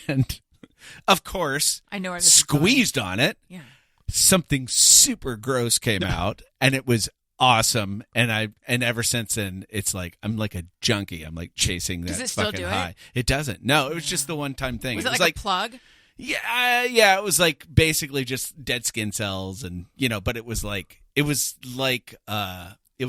And of course, I know squeezed on it. Yeah. Something super gross came out, and it was awesome. And ever since then, it's like, I'm like a junkie. I'm like chasing that. Does it still fucking do high. It doesn't. No, it was just the one time thing. Was it it was like a plug? Yeah, it was like basically just dead skin cells, and but it was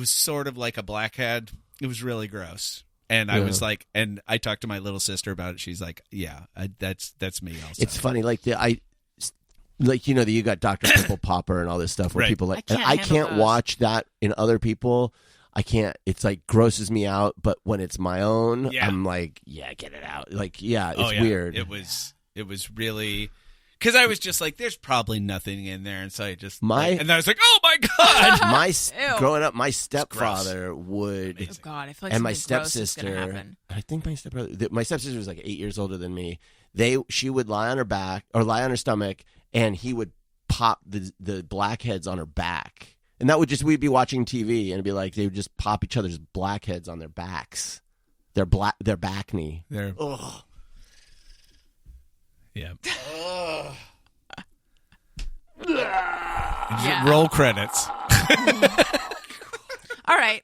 sort of like a blackhead. It was really gross, and I was like, and I talked to my little sister about it. She's like, "Yeah, that's me." Also, it's funny, like you got Dr. Pimple Popper and all this stuff where people like, I can't watch that in other people. I can't. It's like grosses me out, but when it's my own, I'm like, yeah, get it out. Like, it's weird. It was really, because I was just like, there's probably nothing in there, and so I just and then I was like, oh my God! Growing up, my stepfather would. Oh God, I feel like and my stepsister. I think my stepsister was like 8 years older than me. She would lie on her back or lie on her stomach, and he would pop the blackheads on her back, and that would we'd be watching TV, and it'd be like they would just pop each other's blackheads on their backs, their back knee. Ugh. Yeah. Roll credits. All right.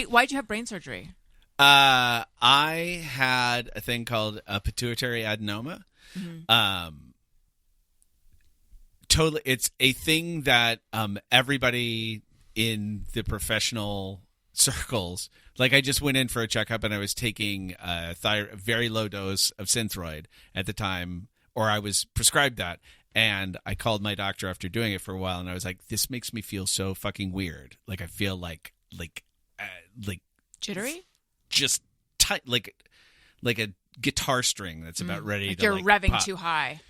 Why'd you have brain surgery? I had a thing called a pituitary adenoma. Totally. It's a thing that everybody in the professional circles, like I just went in for a checkup and I was taking a very low dose of Synthroid at the time, or I was prescribed that, and I called my doctor after doing it for a while, and I was like, this makes me feel so fucking weird. Like I feel like jittery, just tight, like a guitar string that's about ready to you're revving pop. Too high.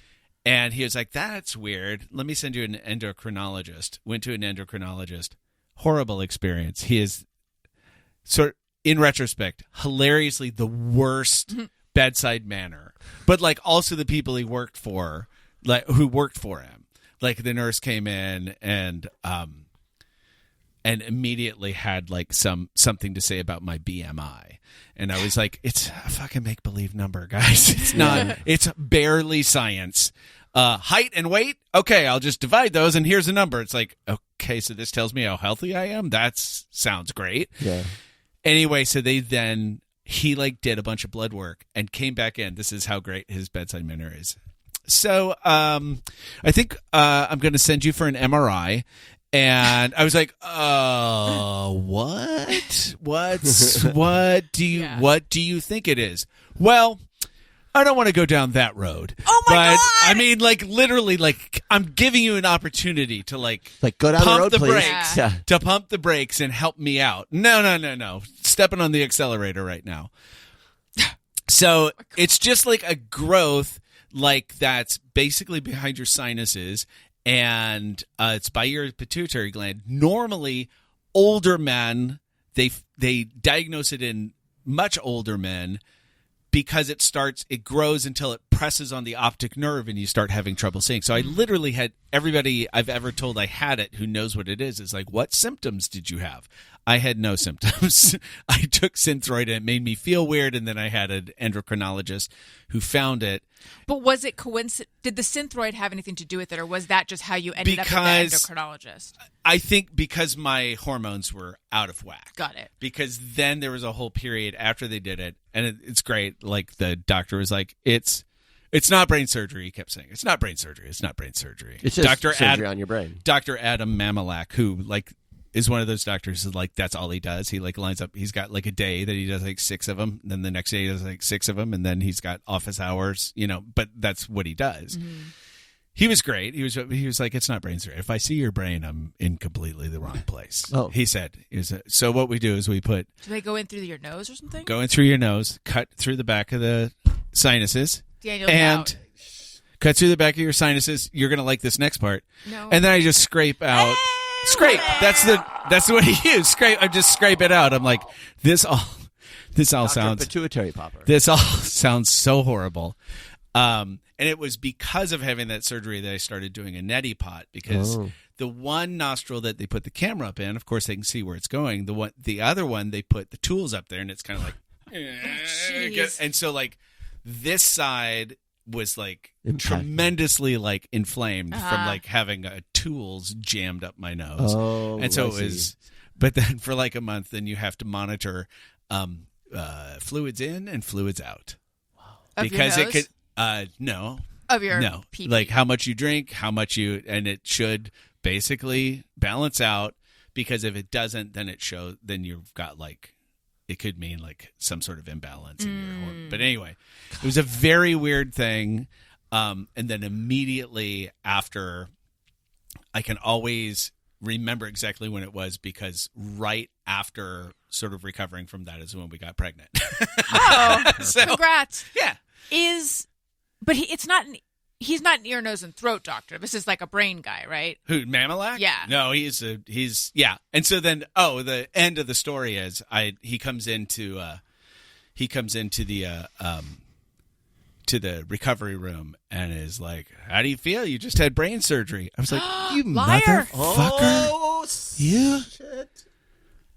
And he was like, that's weird. Let me send you an endocrinologist. Went to an endocrinologist. Horrible experience. He is, sort in retrospect, hilariously the worst bedside manner. But like also the people he worked for, like who worked for him, Like the nurse came in and immediately had like something to say about my BMI. And I was like, it's a fucking make-believe number, guys. It's not, it's barely science. Height and weight, okay, I'll just divide those and here's a number. It's like, okay, so this tells me how healthy I am? That sounds great. Yeah. Anyway, so he like did a bunch of blood work and came back in. This is how great his bedside manner is. So I think I'm going to send you for an MRI. And I was like, what do you think it is? Well, I don't want to go down that road. Oh my God! I mean, like literally, like I'm giving you an opportunity to like go down the road, please. Brakes, to pump the brakes and help me out. No. Stepping on the accelerator right now. So it's just like a growth, like that's basically behind your sinuses. And it's by your pituitary gland. Normally, older men, they diagnose it in much older men because it grows until it presses on the optic nerve and you start having trouble seeing. So I literally had everybody I've ever told I had it who knows what it is like, what symptoms did you have? I had no symptoms. I took Synthroid and it made me feel weird, and then I had an endocrinologist who found it. But was it coincidence? Did the Synthroid have anything to do with it, or was that just how you ended up with the endocrinologist? I think because my hormones were out of whack. Got it. Because then there was a whole period after they did it, and it's great. Like the doctor was like, it's not brain surgery. He kept saying, it's not brain surgery. It's not brain surgery. It's just surgery on your brain. Dr. Adam Mamalak, who like is one of those doctors who like that's all he does. He like lines up. He's got like a day that he does like 6 of them. And then the next day he does like 6 of them. And then he's got office hours, but that's what he does. Mm-hmm. He was great. He was like, it's not brain surgery. If I see your brain, I'm in completely the wrong place. Oh. He said, so what we do is we put. Do they go in through your nose or something? Go in through your nose, cut through the back of the sinuses. Daniel's and out. Cut through the back of your sinuses. You're going to like this next part. No. And then I just scrape out. Scrape. That's what he used. Scrape. I just scrape it out. I'm like, this all sounds pituitary popper. This all sounds so horrible. And it was because of having that surgery that I started doing a neti pot, because the one nostril that they put the camera up in, of course they can see where it's going. The other one they put the tools up there, and it's kind of like, and so like this side was like tremendously like inflamed from like having tools jammed up my nose. And so it was, but then for like a month, then you have to monitor fluids in and fluids out. Wow. Because it could, no. Of your pee-pee. Like how much you drink, and it should basically balance out, because if it doesn't, then then you've got like, it could mean like some sort of imbalance in your hormone. But anyway, it was a very weird thing. And then immediately after, I can always remember exactly when it was, because right after sort of recovering from that is when we got pregnant. Oh, so, congrats. Yeah. But he's not an ear, nose, and throat doctor. This is like a brain guy, right? Who, Mamalak? Yeah. No, he's yeah. And so then, the end of the story is he comes into the to the recovery room and is like, how do you feel? You just had brain surgery. I was like, you Liar. motherfucker. Oh, you. shit.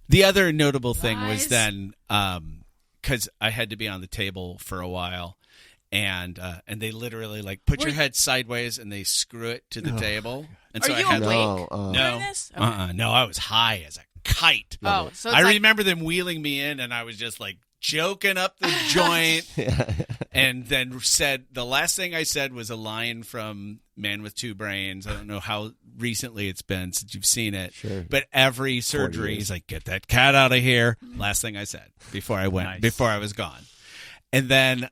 The other notable thing was Lies. then, because I had to be on the table for a while. And they literally like put your head sideways and they screw it to the table. And Are so you I had awake? no, this? Okay. no, I was high as a kite. Oh, so it's I like, remember them wheeling me in, and I was just like joking up the joint. And then the last thing I said was a line from Man with Two Brains. I don't know how recently it's been since you've seen it, Sure. but every surgery he's like, get that cat out of here. Last thing I said before I went, before I was gone. And then,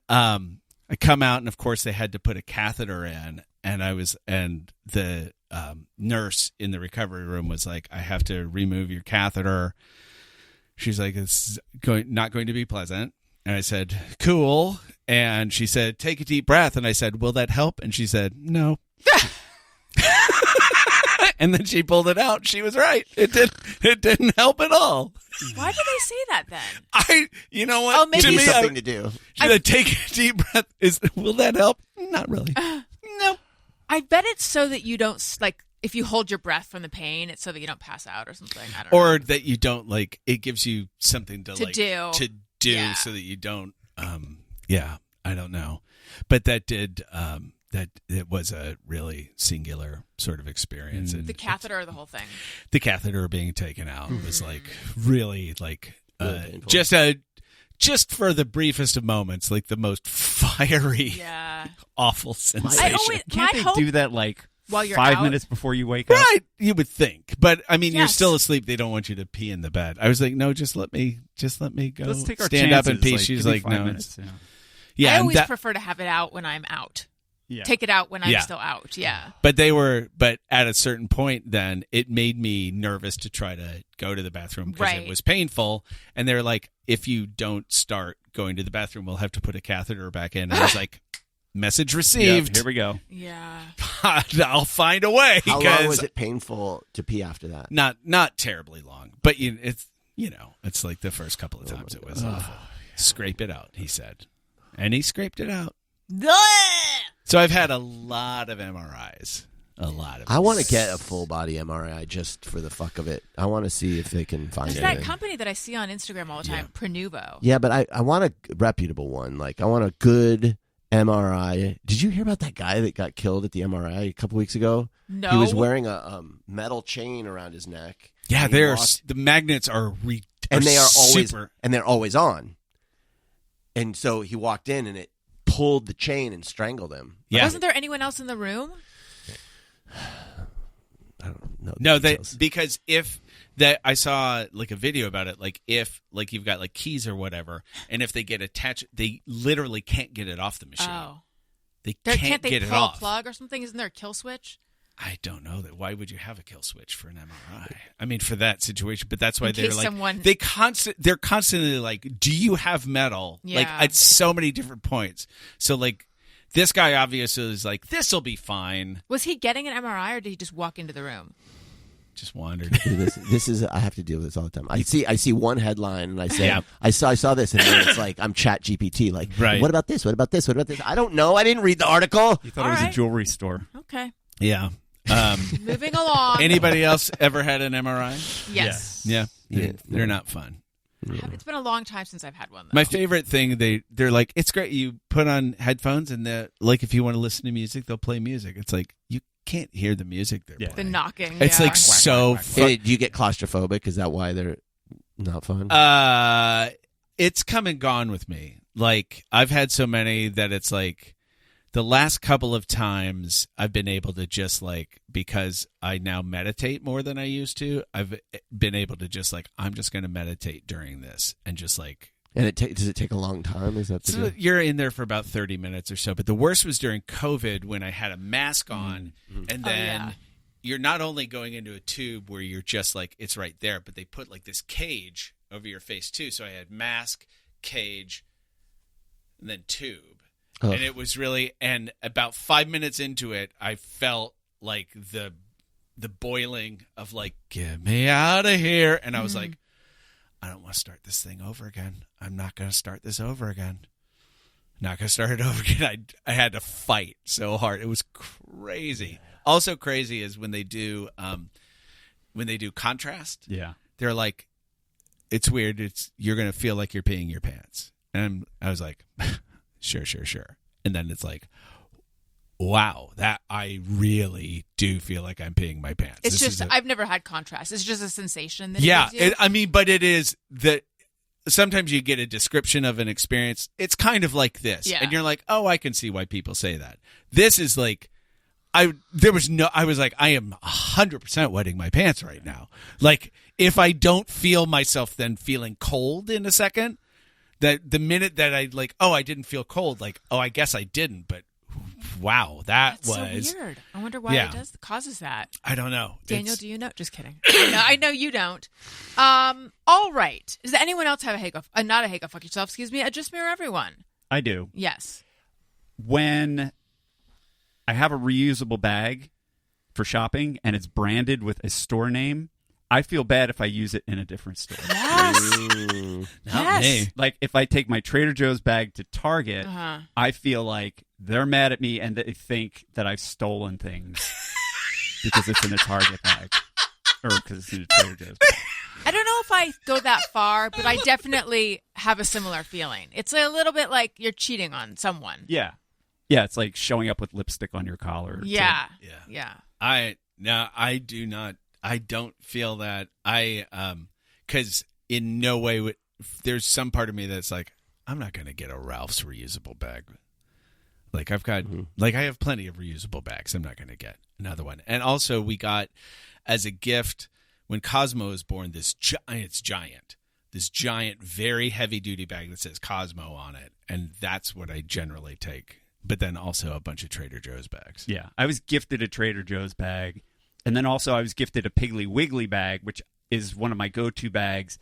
I come out, and of course they had to put a catheter in, and the nurse in the recovery room was like, I have to remove your catheter. She's like, it's not going to be pleasant. And I said, cool. And she said, take a deep breath. And I said, will that help? And she said, no. And then she pulled it out. She was right. It didn't help at all. why did they say that then? You know what? Oh, maybe to me, something to do. Take a deep breath. Will that help? Not really. No. I bet it's so that you don't, like, if you hold your breath from the pain, it's so that you don't pass out or something. I don't know. Or that you don't, like, it gives you something to do. Yeah. So that you don't, I don't know. But that did, that it was a really singular sort of experience. And the catheter or the whole thing? The catheter being taken out was like really like Really just for the briefest of moments, like the most fiery, awful sensation. Can't they do that like while you're 5 out? minutes before you wake up? Right, you would think, but I mean, you're Yes. still asleep. They don't want you to pee in the bed. I was like, no, just let me go. Let's take our stand up and chances, pee. like, She's give me like, 5 no. minutes, Yeah, I and always that- prefer to have it out when I'm out. Yeah. Take it out when I'm Yeah. still out. Yeah. But at a certain point, then it made me nervous to try to go to the bathroom because Right. it was painful. And they're like, if you don't start going to the bathroom, we'll have to put a catheter back in. And I was like, message Yep, received. here we go. Yeah. I'll find a way. How long because was it painful to pee after that? Not terribly long, but it's like the first couple of times it was awful. Scrape it out, he said, and he scraped it out. So I've had a lot of MRIs. A lot of I want to get a full body MRI just for the fuck of it. I want to see if they can find There's anything. that company that I see on Instagram all the time, Prenuvo. Yeah, but I want a reputable one. Like, I want a good MRI. Did you hear about that guy that got killed at the MRI a couple weeks ago? No. He was wearing a metal chain around his neck. Yeah, And he the magnets are and they are always super. and they're always on. And so he walked in and it pulled the chain and strangled him. Yeah. Wasn't there anyone else in the room? I don't know. No, they because if that I saw like a video about it, like if like you've got like keys or whatever, and if they get attached, they literally can't get it off the machine. Oh. They Can't they get it pull a off. plug or something? Isn't there a kill switch? I don't know that. Why would you have a kill switch for an MRI? I mean, for that situation, but that's why In they're case like someone- they're constantly like, do you have metal? Yeah. Like at so many different points. So like this guy obviously is like, this will be fine. Was he getting an MRI or did he just walk into the room? Just wandered. this is I have to deal with this all the time. I see one headline and I say Yeah. I saw this and then it's like I'm Chat GPT. Like, Right. what about this? What about this? What about this? I don't know. I didn't read the article. You thought All it was right. a jewelry store. Okay. Yeah. Moving along. Anybody else ever had an MRI? Yes. Yeah. Yeah. They're not fun. It's been a long time since I've had one, though. My favorite thing, they're like, it's great. You put on headphones and like if you want to listen to music, they'll play music. It's like you can't hear the music they're Yeah. the playing. knocking. It's yeah. like so Hey, do you get claustrophobic? Is that why they're not fun? it's come and gone with me. Like I've had so many that it's like the last couple of times I've been able to just like, because I now meditate more than I used to, I've been able to just like, I'm just going to meditate during this and just like. And does it take a long time? Is that the So deal? you're in there for about 30 minutes or so. But the worst was during COVID when I had a mask on and then you're not only going into a tube where you're just like, it's right there, but they put like this cage over your face too. So I had mask, cage, and then tube. Ugh. And it was really, and about 5 minutes into it, I felt like the boiling of like, get me out of here. And I was like, I don't want to start this thing over again. I'm not going to start this over again. Not going to start it over again. I had to fight so hard. It was crazy. Also crazy is when they do contrast. Yeah. They're like, it's weird. You're going to feel like you're peeing your pants. And I was like, sure. And then it's like, wow, that I really do feel like I'm peeing my pants. It's This just, is I've never had contrast. It's just a sensation that yeah, it gives you. but it is that sometimes you get a description of an experience. It's kind of like this. Yeah. And you're like, oh, I can see why people say that. This is like, I was like, I am 100% wetting my pants right now. Like, if I don't feel myself then feeling cold in a second, that the minute that I like, oh, I didn't feel cold, like, oh, I guess I didn't, but wow, That's was so weird. I wonder why it causes that. I don't know. Daniel, do you know? Just kidding. I know you don't. All right. Does anyone else have not a hey, go fuck yourself, excuse me, a just mirror everyone? I do. Yes. When I have a reusable bag for shopping and it's branded with a store name, I feel bad if I use it in a different store. Yes. Not me. Like if I take my Trader Joe's bag to Target, Uh-huh. I feel like they're mad at me and they think that I've stolen things because it's in a Target bag or because it's in a Trader Joe's bag. I don't know if I go that far, but I definitely have a similar feeling. It's a little bit like you're cheating on someone. Yeah. Yeah, it's like showing up with lipstick on your collar. Yeah. Yeah. I do not. I don't feel that. Because in no way there's some part of me that's like, I'm not going to get a Ralph's reusable bag. Like I've got, like I have plenty of reusable bags. I'm not going to get another one. And also we got as a gift when Cosmo was born, this giant, very heavy duty bag that says Cosmo on it. And that's what I generally take. But then also a bunch of Trader Joe's bags. Yeah. I was gifted a Trader Joe's bag. And then also I was gifted a Piggly Wiggly bag, which is one of my go-to bags.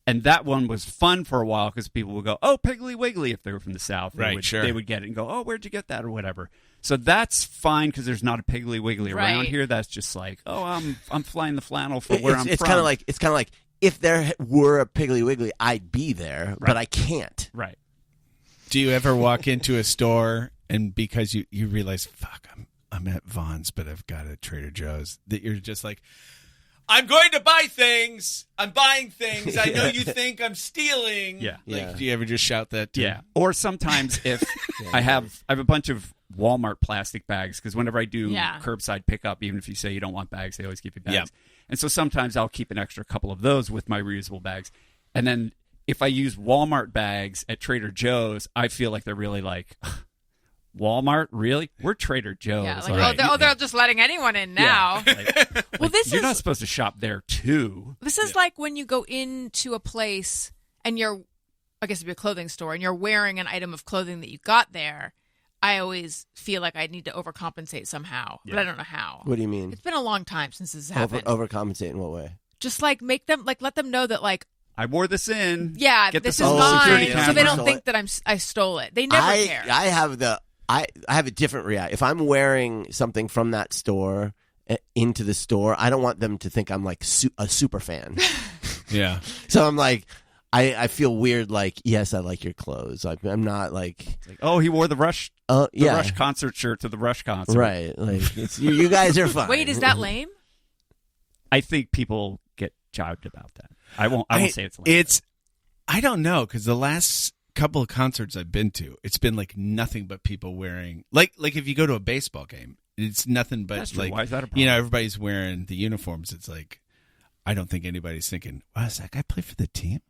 And that one was fun for a while because people would go, oh, Piggly Wiggly, if they were from the South. Right, sure. They would get it and go, oh, where'd you get that or whatever. So that's fine because there's not a Piggly Wiggly around here. That's just like, oh, I'm flying the flannel for where I'm from. It's kind of like if there were a Piggly Wiggly, I'd be there, but I can't. Right. Do you ever walk into a store and because you realize, fuck, I'm at Vaughn's, but I've got a Trader Joe's, that you're just like, I'm going to buy things. I'm buying things. I know you think I'm stealing. Yeah. Like, do you ever just shout that? Yeah. Or sometimes if I have a bunch of Walmart plastic bags because whenever I do curbside pickup, even if you say you don't want bags, they always give you bags. Yeah. And so sometimes I'll keep an extra couple of those with my reusable bags. And then if I use Walmart bags at Trader Joe's, I feel like they're really like, Walmart? Really? We're Trader Joe's. Yeah, like, they're just letting anyone in now. Yeah. Well, you're not supposed to shop there, too. This is like when you go into a place and I guess it'd be a clothing store, and you're wearing an item of clothing that you got there. I always feel like I need to overcompensate somehow, but I don't know how. What do you mean? It's been a long time since this has happened. Overcompensate in what way? Just like let them know that like, I wore this in. Yeah, this is mine, camera. so they don't think that I stole it. They never care. I have a different reaction. If I'm wearing something from that store into the store, I don't want them to think I'm like a super fan. Yeah. So I'm like, I feel weird. Like, yes, I like your clothes. I'm not like, oh, he wore the Rush, Rush concert shirt to the Rush concert, right? Like, it's, you guys are fine. Wait, is that lame? I think people get jibed about that. I won't say it's lame. I don't know because the last couple of concerts I've been to, it's been like nothing but people wearing like if you go to a baseball game, it's nothing but That's like true. Why is that a problem? Everybody's wearing the uniforms. It's like I don't think anybody's thinking, wow, does that guy play for the team?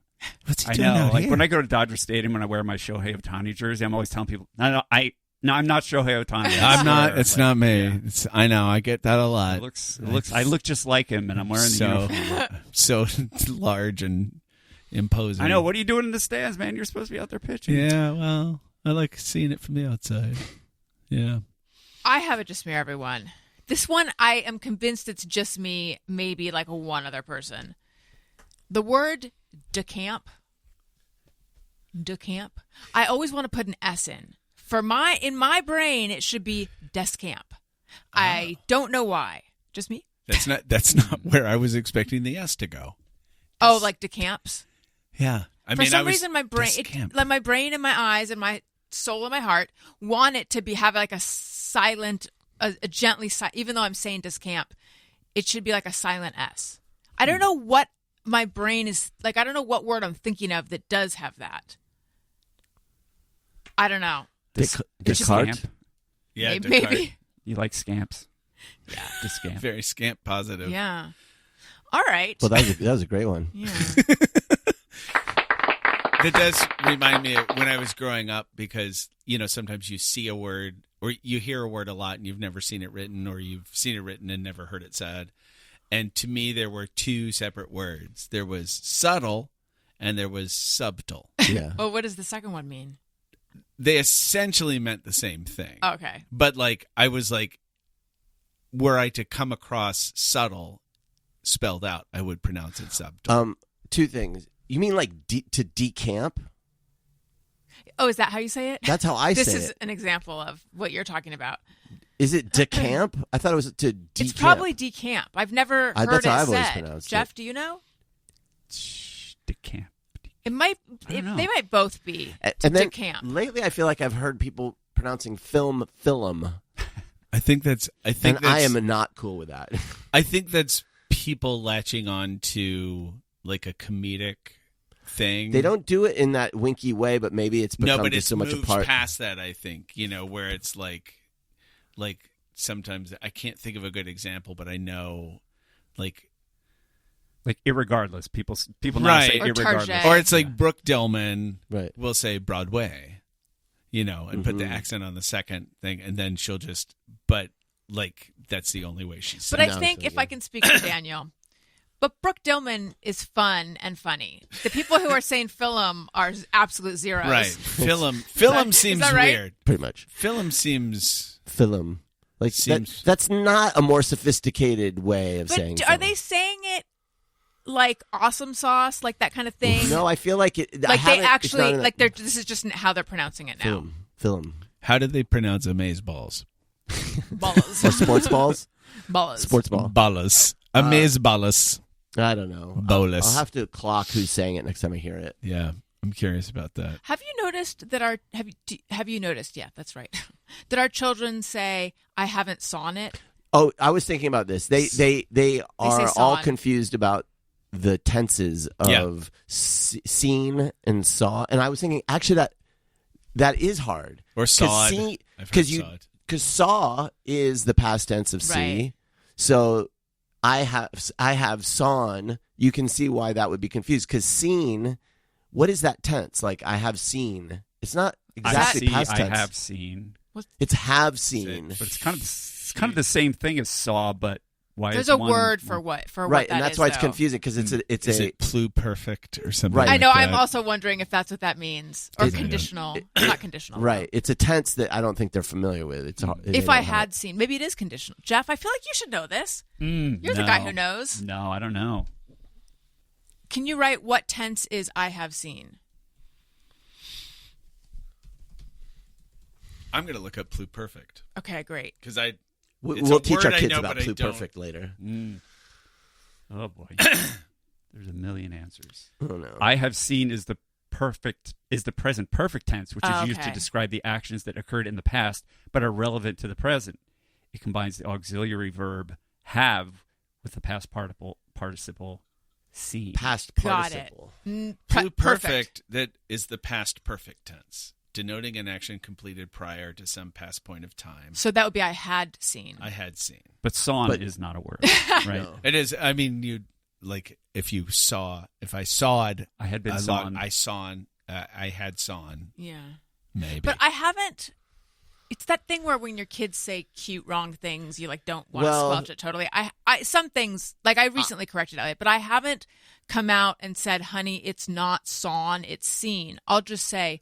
What's he doing out like here? when I go to Dodger Stadium and I wear my Shohei Ohtani jersey, I'm always telling people, no, I'm not Shohei Ohtani. I'm not. It's not me. Yeah. I know. I get that a lot. I look just like him, and I'm wearing the uniform. So large and imposing. I know. What are you doing in the stands, man? You're supposed to be out there pitching. Yeah. Well, I like seeing it from the outside. Yeah. I have it just me, everyone. This one, I am convinced it's just me, maybe like one other person. The word decamp. I always want to put an S in. In my brain, it should be descamp. I don't know why. Just me? That's not where I was expecting the S to go. Oh, like decamps? Yeah. For some reason, my brain, my brain and my eyes and my soul and my heart want it to have like a silent, a gently, even though I'm saying descamp, it should be like a silent S. I don't know what my brain is like. I don't know what word I'm thinking of that does have that. I don't know. Descartes? Yeah, maybe. You like scamps? Yeah, descamp. Very scamp positive. Yeah. All right. Well, that was a great one. Yeah. That does remind me of when I was growing up because, sometimes you see a word or you hear a word a lot and you've never seen it written or you've seen it written and never heard it said. And to me, there were two separate words. There was subtle and there was subtle. Yeah. Well, what does the second one mean? They essentially meant the same thing. Okay. But I was like, were I to come across subtle spelled out, I would pronounce it subtle. Two things. You mean like to decamp? Oh, is that how you say it? That's how I say it. This is an example of what you're talking about. Is it decamp? I thought it was to decamp. It's probably decamp. I've never heard that's it how I've always said. pronounced Jeff, it. do you know? Decamp. It might. I don't know. They might both be And then decamp. lately, I feel like I've heard people pronouncing film. I think I am not cool with that. I think that's people latching on to like a comedic thing. They don't do it in that winky way, but maybe it's become just so much a part. Past that, I think, where it's like sometimes I can't think of a good example, but I know like irregardless. People now say Or irregardless. Target. or it's like Brooke Dillman Will say Broadway, and put the accent on the second thing, and then she'll just, but like that's the only way she's. But I think if I can speak for Daniel, but Brooke Dillman is fun and funny. The people who are saying film are absolute zeros. Right, film seems that right? weird. Pretty much. Film seems like seems that's not a more sophisticated way of saying. Are they saying it like awesome sauce, like that kind of thing? No, I feel like it. Like they actually like they're. This is just how they're pronouncing it now. Film. How did they pronounce amaze balls? Balls. Or sports balls. Balls. Sports ball. Ballas. Amaze ballas. I don't know. Bolus. I'll have to clock who's saying it next time I hear it. Yeah, I'm curious about that. Have you noticed that have you noticed? Yeah, that's right. That our children say, "I haven't sawn it." Oh, I was thinking about this. They are all confused about the tenses of seen and saw, and I was thinking actually that is hard. Or sawed. Because saw is the past tense of see. Right. So I have sawn. You can see why that would be confused. Because seen, what is that tense? Like I have seen. It's not exactly past tense. I have seen. It's have seen. But it's kind of the same thing as saw, but why? There's is a one word for what right, that and that's is, why it's though. confusing because it's Is it pluperfect or something? Right. I know. like I'm that? also wondering if that's what that means, or conditional. Not conditional. right. It's a tense that I don't think they're familiar with. It's If I had seen, maybe it is conditional. Jeff, I feel like you should know this. You're the guy who knows. No, I don't know. Can you write what tense is I have seen? I'm going to look up pluperfect Okay, great. because we'll teach our word I kids know, about but I don't. pluperfect later. Oh boy, there's a million answers. Oh no. I have seen is the present perfect tense, which is used to Okay. describe the actions that occurred in the past but are relevant to the present. It combines the auxiliary verb have with the past participle seen. Past Got it. participle. Perfect. Pluperfect, that is the past perfect tense, denoting an action completed prior to some past point of time. So that would be I had seen. I had seen. But sawn But- is not a word, right? No. It is. I mean, if I sawed, I had been I sawn. I had sawn. Yeah. Maybe. But I haven't. It's that thing where when your kids say cute wrong things, you like don't want to Well- squelch it totally. I some things like I recently corrected Elliot, but I haven't come out and said, "Honey, it's not sawn, it's seen." I'll just say,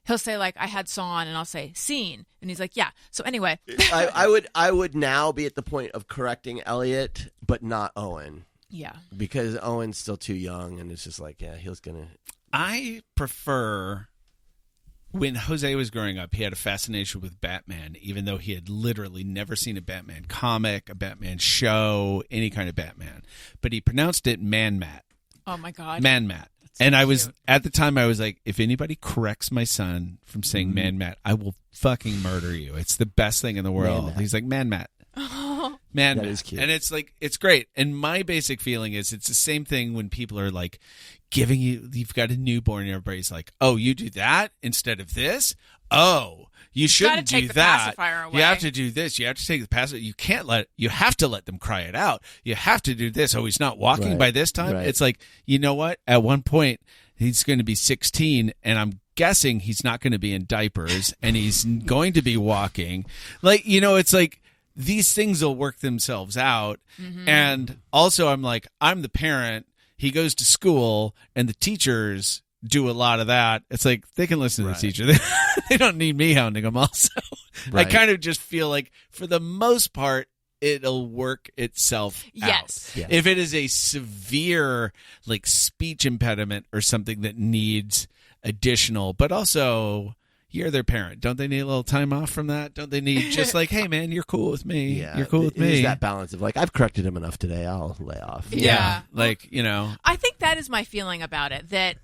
he'll say like I had sawn, and I'll say seen, and he's like, "Yeah." So anyway, I would now be at the point of correcting Elliot, but not Owen, yeah. because Owen's still too young, and it's just like, yeah, he was gonna. I prefer. When Jose was growing up, he had a fascination with Batman, even though he had literally never seen a Batman comic, a Batman show, any kind of Batman. But he pronounced it Man-Mat. Oh my god. Man-Mat. so And I was, cute. at the time, I was like, if anybody corrects my son from saying Man-Mat, I will fucking murder you. It's the best thing in the world. Man-Mat. He's like, Man-Mat. That is cute. And it's like, it's great. And my basic feeling is it's the same thing when people are like giving you've got a newborn and everybody's like, oh, you do that instead of this? Oh, you shouldn't take do the that. pacifier away. You have to do this. You have to take the pacifier. You have to let them cry it out. You have to do this. Oh, he's not walking Right. by this time. Right. It's like, you know what? At one point, he's going to be 16 and I'm guessing he's not going to be in diapers and he's going to be walking. Like, it's like, these things will work themselves out. Mm-hmm. And also I'm like, I'm the parent. He goes to school and the teachers do a lot of that. It's like they can listen to the teacher. They don't need me hounding them also. Right. I kind of just feel like for the most part, it'll work itself Yes. out. Yes. If it is a severe like speech impediment or something that needs additional, but also you're their parent. Don't they need a little time off from that? Don't they need just like, hey man, you're cool with me. Yeah, You're cool with There's me. that balance of like, I've corrected him enough today. I'll lay off. Yeah. Like, I think that is my feeling about it, that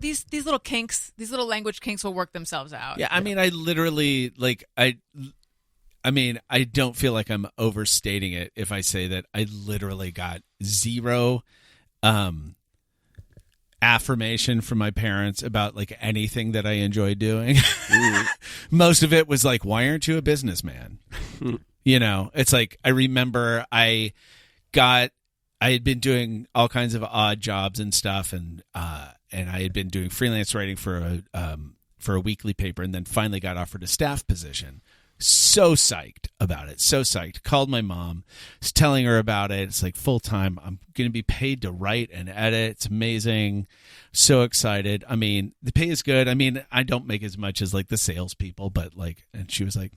these little kinks, these little language kinks will work themselves out. Yeah, I mean, I literally I mean, I don't feel like I'm overstating it if I say that I literally got zero affirmation from my parents about like anything that I enjoy doing. Most of it was like, why aren't you a businessman? You know, it's like, I remember I had been doing all kinds of odd jobs and stuff, and I had been doing freelance writing for a weekly paper, and then finally got offered a staff position. So psyched about it. So psyched. Called my mom. Was telling her about it. It's like full time. I'm going to be paid to write and edit. It's amazing. So excited. I mean, the pay is good. I mean, I don't make as much as like the salespeople, but like, and she was like,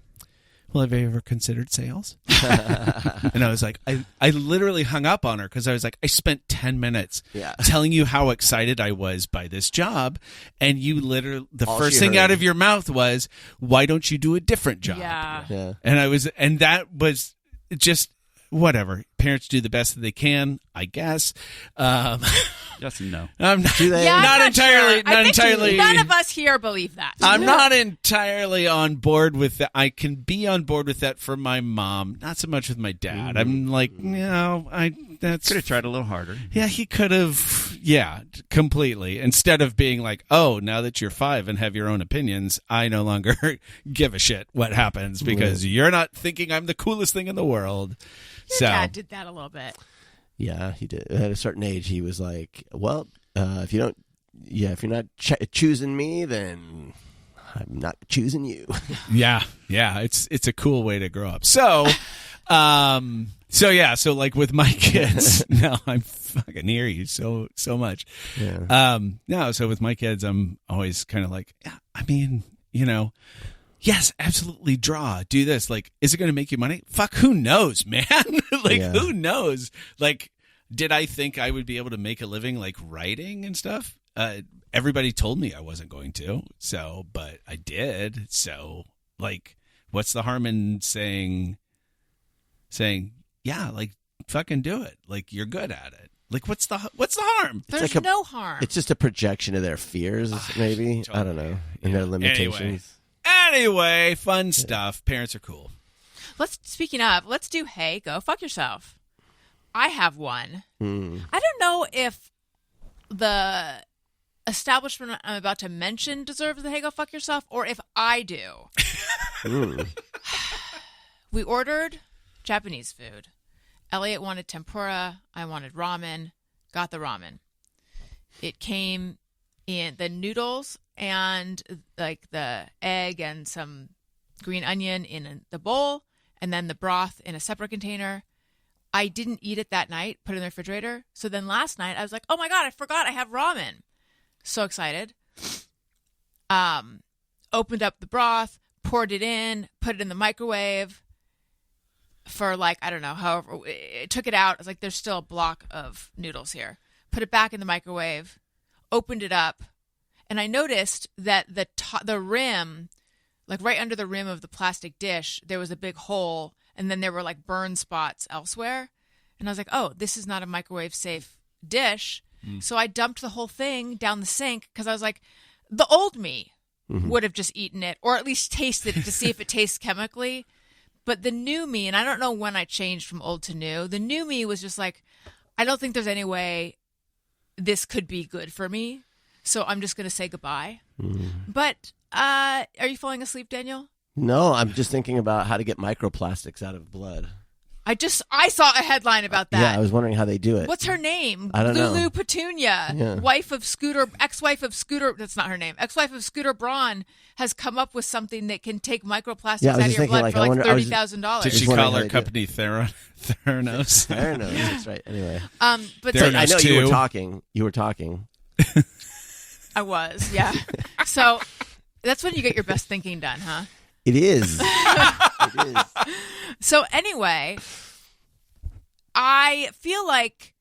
well, have you ever considered sales? And I was like, I literally hung up on her because I was like, I spent 10 minutes telling you how excited I was by this job. And you literally, the first thing out of your mouth was, why don't you do a different job? Yeah. And that was just whatever. Parents do the best that they can, I guess. Yes and no. Do they? Yeah, not entirely. Sure. Not entirely. None of us here believe that. I'm not entirely on board with that. I can be on board with that for my mom, not so much with my dad. I'm like, no, that's Could have tried a little harder. Yeah, he could have. Yeah, completely. Instead of being like, oh, now that you're 5 and have your own opinions, I no longer give a shit what happens because you're not thinking I'm the coolest thing in the world. Your dad did that a little bit. Yeah, he did. At a certain age, he was like, well, if you're not choosing me, then I'm not choosing you. Yeah. It's a cool way to grow up. So like with my kids, no, I'm fucking hear you so much. Yeah. So with my kids, I'm always kind of like, yeah, I mean, you know, yes, absolutely draw, do this. Like, is it going to make you money? Fuck, who knows, man? Who knows? Like, did I think I would be able to make a living like writing and stuff? Everybody told me I wasn't going to. So, but I did. So, like, what's the harm in saying, yeah, like, fucking do it. Like, you're good at it. Like, what's the harm? There's like no harm. It's just a projection of their fears, maybe. Totally. I don't know. And their limitations. Anyway, fun stuff. Parents are cool. Speaking of, let's do Hey, Go Fuck Yourself. I have one. Mm. I don't know if the establishment I'm about to mention deserves the Hey, Go Fuck Yourself, or if I do. We ordered Japanese food. Elliot wanted tempura. I wanted ramen. Got the ramen. It came in the noodles and like the egg and some green onion in the bowl, and then the broth in a separate container. I didn't eat it that night, put it in the refrigerator. So then last night I was like, oh my God, I forgot I have ramen. So excited. Opened up the broth, poured it in, put it in the microwave for like, I don't know, however, it took it out. I was like, there's still a block of noodles here. Put it back in the microwave, opened it up, and I noticed that the rim, like right under the rim of the plastic dish, there was a big hole, and then there were like burn spots elsewhere. And I was like, oh, this is not a microwave safe dish. So I dumped the whole thing down the sink because I was like, the old me would have just eaten it, or at least tasted it to see if it tastes chemically. But the new me, and I don't know when I changed from old to new, the new me was just like, I don't think there's any way this could be good for me. So I'm just going to say goodbye. But are you falling asleep, Daniel? No, I'm just thinking about how to get microplastics out of blood. I saw a headline about that. Yeah, I was wondering how they do it. What's her name? I don't know. Lulu Petunia, ex-wife of Scooter. That's not her name. Ex-wife of Scooter Braun has come up with something that can take microplastics out of your blood for like $30,000. Did she call her company Theranos? Theranos, that's right. Anyway, but Theranos I know too. you were talking. I was, yeah. So that's when you get your best thinking done, huh? It is. It is. So anyway, I feel like,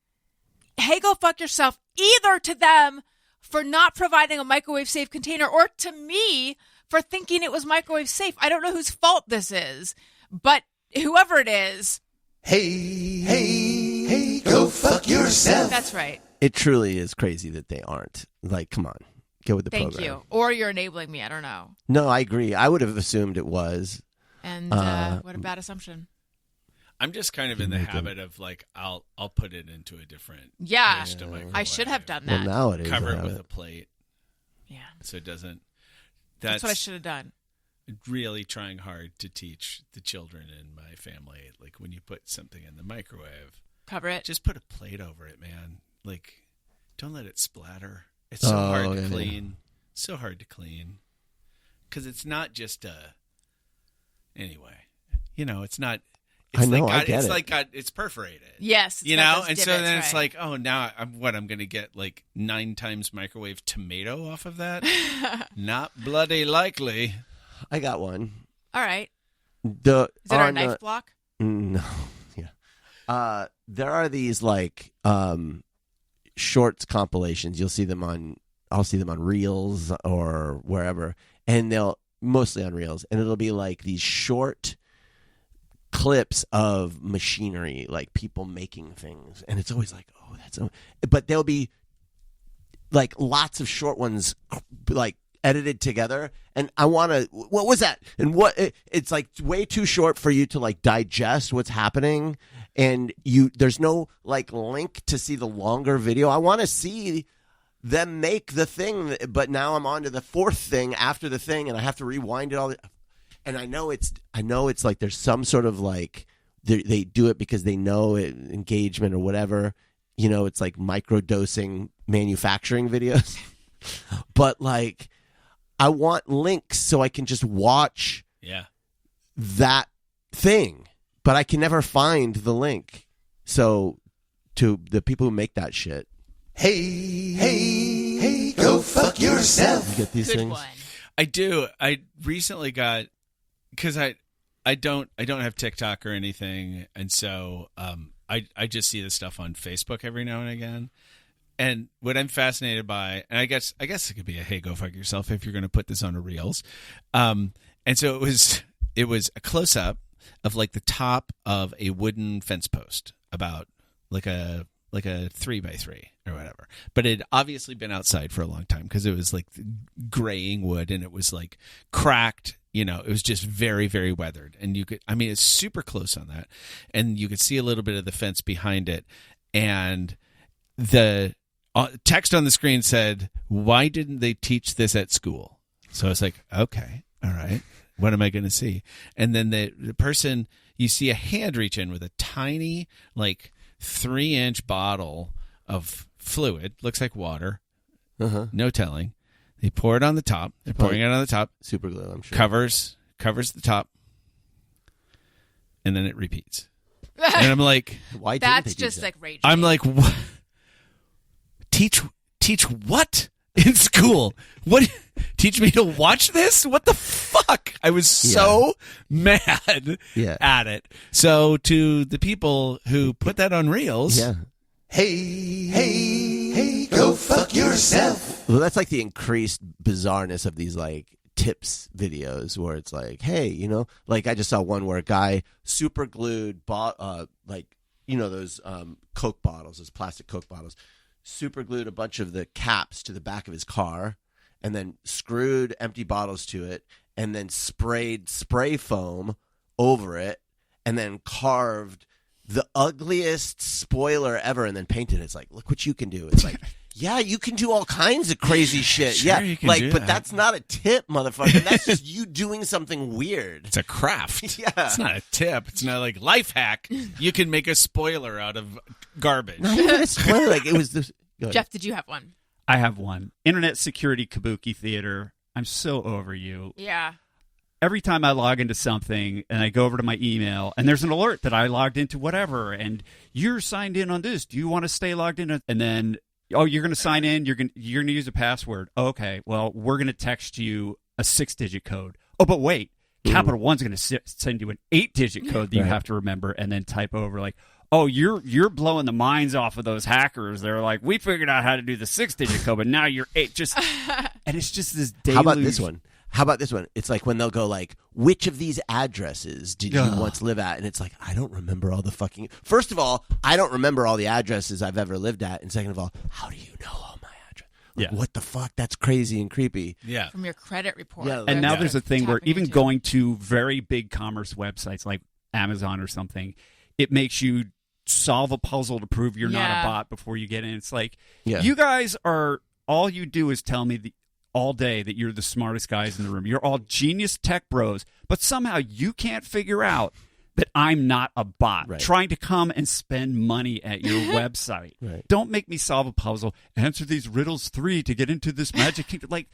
hey, go fuck yourself, either to them for not providing a microwave safe container, or to me for thinking it was microwave safe. I don't know whose fault this is, but whoever it is. Hey, go fuck yourself. That's right. It truly is crazy that they aren't. Like, come on. Go with the Thank program. you. Or you're enabling me. I don't know. No, I agree. I would have assumed it was. And what a bad assumption. I'm just kind of in the habit of like I'll put it into a different Yeah. dish to microwave. I should have done Well, that. nowadays, Cover I it have with it. a plate Yeah. so it doesn't. That's what I should have done. Really trying hard to teach the children in my family, like when you put something in the microwave, Cover it. just put a plate over it, man. Like, don't let it splatter. It's so hard to clean. So hard to clean. Because it's not just anyway, it's not. It's I know, like I get it's it. like it's perforated. Yes. And so then divots, it's right. like, oh, now I'm going to get like 9 times microwave tomato off of that? Not bloody likely. I got one. All right. Is The it our knife block? No, yeah. There are these like shorts compilations. I'll see them on Reels or wherever, and they'll mostly on Reels, and it'll be like these short clips of machinery, like people making things, and it's always like, oh, but there'll be like lots of short ones, like edited together, and I want to. What was that? And it's like way too short for you to like digest what's happening, and there's no like link to see the longer video. I want to see them make the thing, but now I'm on to the fourth thing after the thing, and I have to rewind it all. And I know it's like there's some sort of like they do it because they know engagement or whatever. It's like microdosing manufacturing videos, but like. I want links so I can just watch that thing, but I can never find the link. So to the people who make that shit. Hey, go fuck yourself. You get these Good things? one. I do. I recently got, because I don't have TikTok or anything, and so I just see this stuff on Facebook every now and again. And what I'm fascinated by, and I guess it could be a hey, go fuck yourself if you're going to put this on a Reels. And so it was a close up of like the top of a wooden fence post, about like a 3x3 or whatever. But it had obviously been outside for a long time because it was like graying wood and it was like cracked. It was just very, very weathered. And it's super close on that. And you could see a little bit of the fence behind it. And the text on the screen said, "Why didn't they teach this at school?" So I was like, okay, all right, what am I going to see? And then the person, you see a hand reach in with a tiny, like 3-inch bottle of fluid, looks like water, no telling. They pour it on the top. They're pouring it on the top. Super glue, I'm sure. Covers the top, and then it repeats. And I'm like, why didn't they That's do just that? like rage. I'm like, what? Teach what in school? What? Teach me to watch this? What the fuck? I was so mad at it. So to the people who put that on Reels, Hey, go fuck yourself. Well, that's like the increased bizarreness of these like tips videos where it's like, hey, like I just saw one where a guy super glued those Coke bottles, those plastic Coke bottles, super glued a bunch of the caps to the back of his car and then screwed empty bottles to it and then sprayed spray foam over it and then carved the ugliest spoiler ever and then painted it. It's like, look what you can do. It's like, yeah, you can do all kinds of crazy shit. Sure, you can do but that. That's not a tip, motherfucker. That's just you doing something weird. it's a craft. Yeah. It's not a tip. It's not like life hack. You can make a spoiler out of garbage. Not even a spoiler. Like it was this. Go ahead. Jeff, did you have one? I have one. Internet security kabuki theater. I'm so over you. Yeah. Every time I log into something and I go over to my email and there's an alert that I logged into whatever and you're signed in on this. Do you want to stay logged in? And then, oh, you're going to sign in. You're going to use a password. Okay. Well, we're going to text you a 6-digit code. Oh, but wait. Capital One's going to send you an 8-digit code that you have to remember and then type over like, oh, you're blowing the minds off of those hackers. They're like, we figured out how to do the 6-digit code, but now you're 8. And it's just this deluge. How about this one? How about this one? It's like when they'll go like, which of these addresses did you once live at? And it's like, I don't remember all the fucking... First of all, I don't remember all the addresses I've ever lived at. And second of all, how do you know all my addresses? Like, what the fuck? That's crazy and creepy. Yeah. From your credit report. Yeah, And now there's a thing where even into. going to very big commerce websites like Amazon or something, it makes you solve a puzzle to prove you're not a bot before you get in. It's like, you guys are... All you do is tell me all day that you're the smartest guys in the room. You're all genius tech bros, but somehow you can't figure out that I'm not a bot trying to come and spend money at your website. Don't make me solve a puzzle. Answer these riddles 3 to get into this magic kingdom. Like,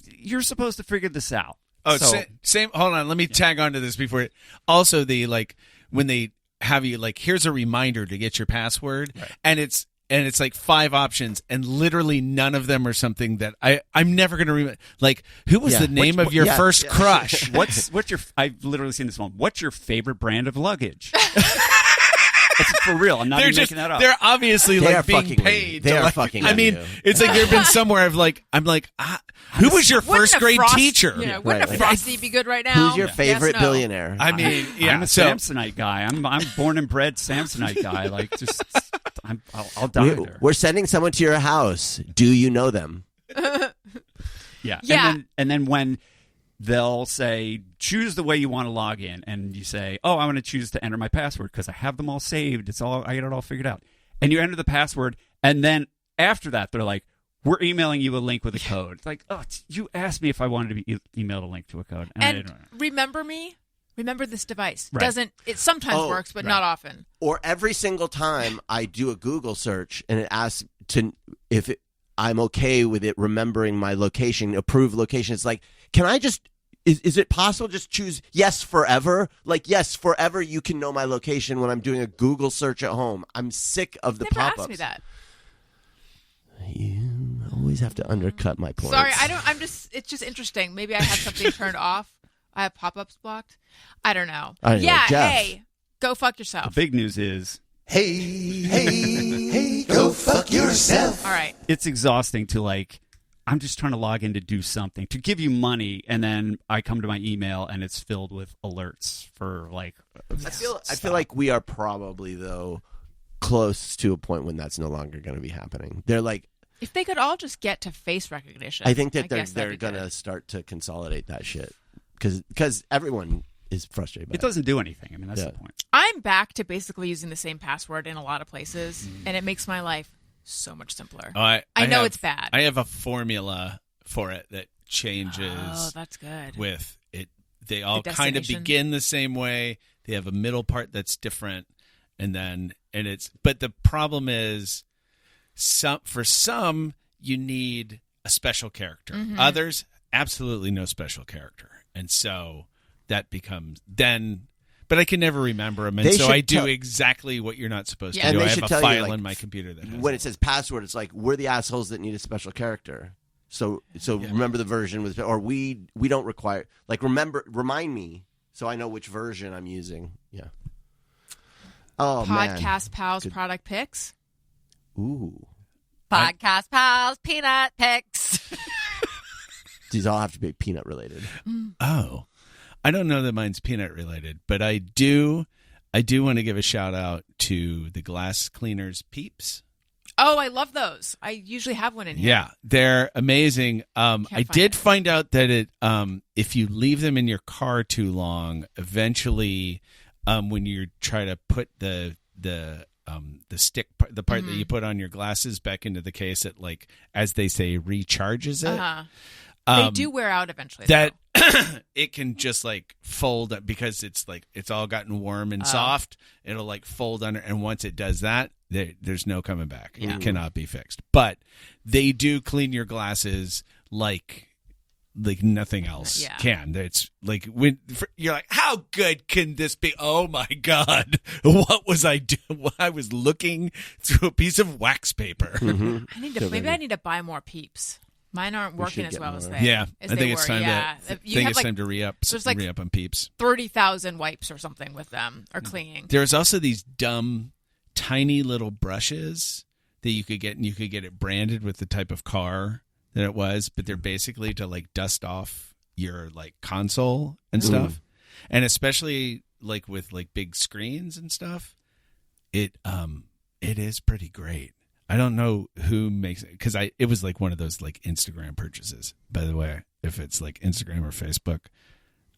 you're supposed to figure this out. Oh, same. Hold on. Let me tag on to this before. Also, when they have you like, here's a reminder to get your password, and it's like 5 options, and literally none of them are something that I'm never going to remember. Like, who was the name of your first crush? What's your? I've literally seen this one. What's your favorite brand of luggage? It's for real. I'm not even making that up. They're obviously like being paid. They are like, fucking. I mean, it's like there've been somewhere I'm like, who was your first grade teacher? Wouldn't a Frosty be good right now? Who's your favorite billionaire? I mean, I'm a Samsonite guy. I'm born and bred Samsonite guy. Like, just I'll die there. We're sending someone to your house. Do you know them? Yeah. And then when they'll say, choose the way you want to log in, and you say, I want to choose to enter my password because I have them all saved. I got it all figured out. And you enter the password, and then after that, they're like, we're emailing you a link with a code. It's like, you asked me if I wanted to be emailed a link to a code. And I didn't know. Remember me? Remember this device. Right. It sometimes works, but not often. Or every single time I do a Google search and it asks I'm okay with it remembering my location, approved location. It's like, can I just, is it possible just choose yes forever? Like, yes, forever you can know my location when I'm doing a Google search at home. I'm sick of the Never pop-ups. asked me that. You always have to undercut my points. Sorry, it's just interesting. Maybe I have something turned off. I have pop-ups blocked. I don't know. Jeff. Hey, go fuck yourself. The big news is, Hey, go fuck yourself. All right. it's exhausting to like, I'm just trying to log in to do something, to give you money, and then I come to my email and it's filled with alerts for like. I feel like we are probably though close to a point when that's no longer going to be happening. They're like, if they could all just get to face recognition, I think that they're going to start to consolidate that shit because everyone is frustrated by it. Doesn't do anything. I mean, that's the point. I'm back to basically using the same password in a lot of places, and it makes my life so much simpler. I know it's bad. I have a formula for it that changes. Oh, that's good. With it, they all kind of begin the same way. They have a middle part that's different, but the problem is, for some you need a special character. Mm-hmm. Others, absolutely no special character, and so that becomes then. But I can never remember them, and so I do exactly what you're not supposed to do. I have a file in my computer that has when it says password, it's like, we're the assholes that need a special character. So remember the version with, or we don't require, like, remind me so I know which version I'm using. Yeah. Oh, Podcast Pals product picks. Ooh. Podcast Pals peanut picks. These all have to be peanut related. Oh. I don't know that mine's peanut related, but I do want to give a shout out to the glass cleaners Peeps. Oh, I love those. I usually have one in here. Yeah, they're amazing. I did find out that if you leave them in your car too long, eventually, when you try to put the stick, the part that you put on your glasses back into the case, it, like, as they say, recharges it. They do wear out eventually. That it can just like fold up because it's like it's all gotten warm and soft. It'll like fold under, and once it does that, there's no coming back. It cannot be fixed. But they do clean your glasses like nothing else can. It's like you're like, how good can this be? Oh my God, what was I doing? I was looking through a piece of wax paper. Maybe I need to buy more Peeps. Mine aren't working as well as they. Yeah, I think it's time to re-up. Re-up on Peeps. 30,000 wipes or something with them or cleaning. There's also these dumb, tiny little brushes that you could get, and you could get it branded with the type of car than it was, but they're basically to like dust off your like console and stuff. And especially like with like big screens and stuff, it is pretty great. I don't know who makes it, because it was like one of those like Instagram purchases. By the way, if it's like Instagram or Facebook,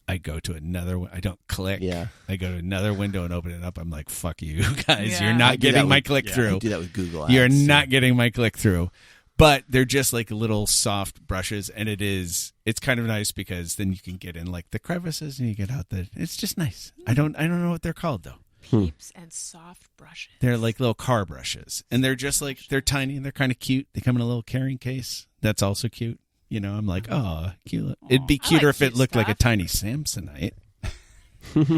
I go to another. I don't click. Yeah. I go to another window and open it up. I'm like, fuck you guys. Yeah. You're I not do getting that my with- click I through. do that with Google Ads. You're too. not getting my click through. But they're just like little soft brushes, and it's kind of nice because then you can get in like the crevices and you get out it's just nice. I don't know what they're called though. Peeps and soft brushes. They're like little car brushes, and they're just like, they're tiny and they're kind of cute. They come in a little carrying case. That's also cute. You know, I'm like, oh, cute. It'd be cuter like if it cute looked like a stuff. tiny Samsonite.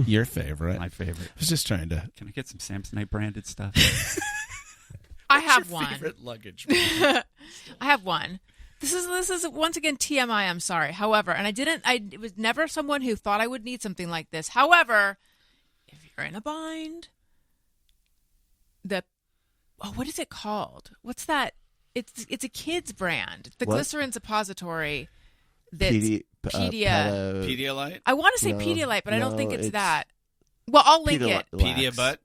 Your favorite. My favorite. I was just trying to. Can I get some Samsonite branded stuff? I have Your one. favorite luggage. I have one. This is once again TMI. I'm sorry. However, and it was never someone who thought I would need something like this. However, if you're in a bind, what is it called? What's that? It's a kids brand. It's the What? glycerin suppository. That's Pedialyte? I want to say No, Pedialyte, but I don't think it's it's that. Well, I'll link it. Pedia butt?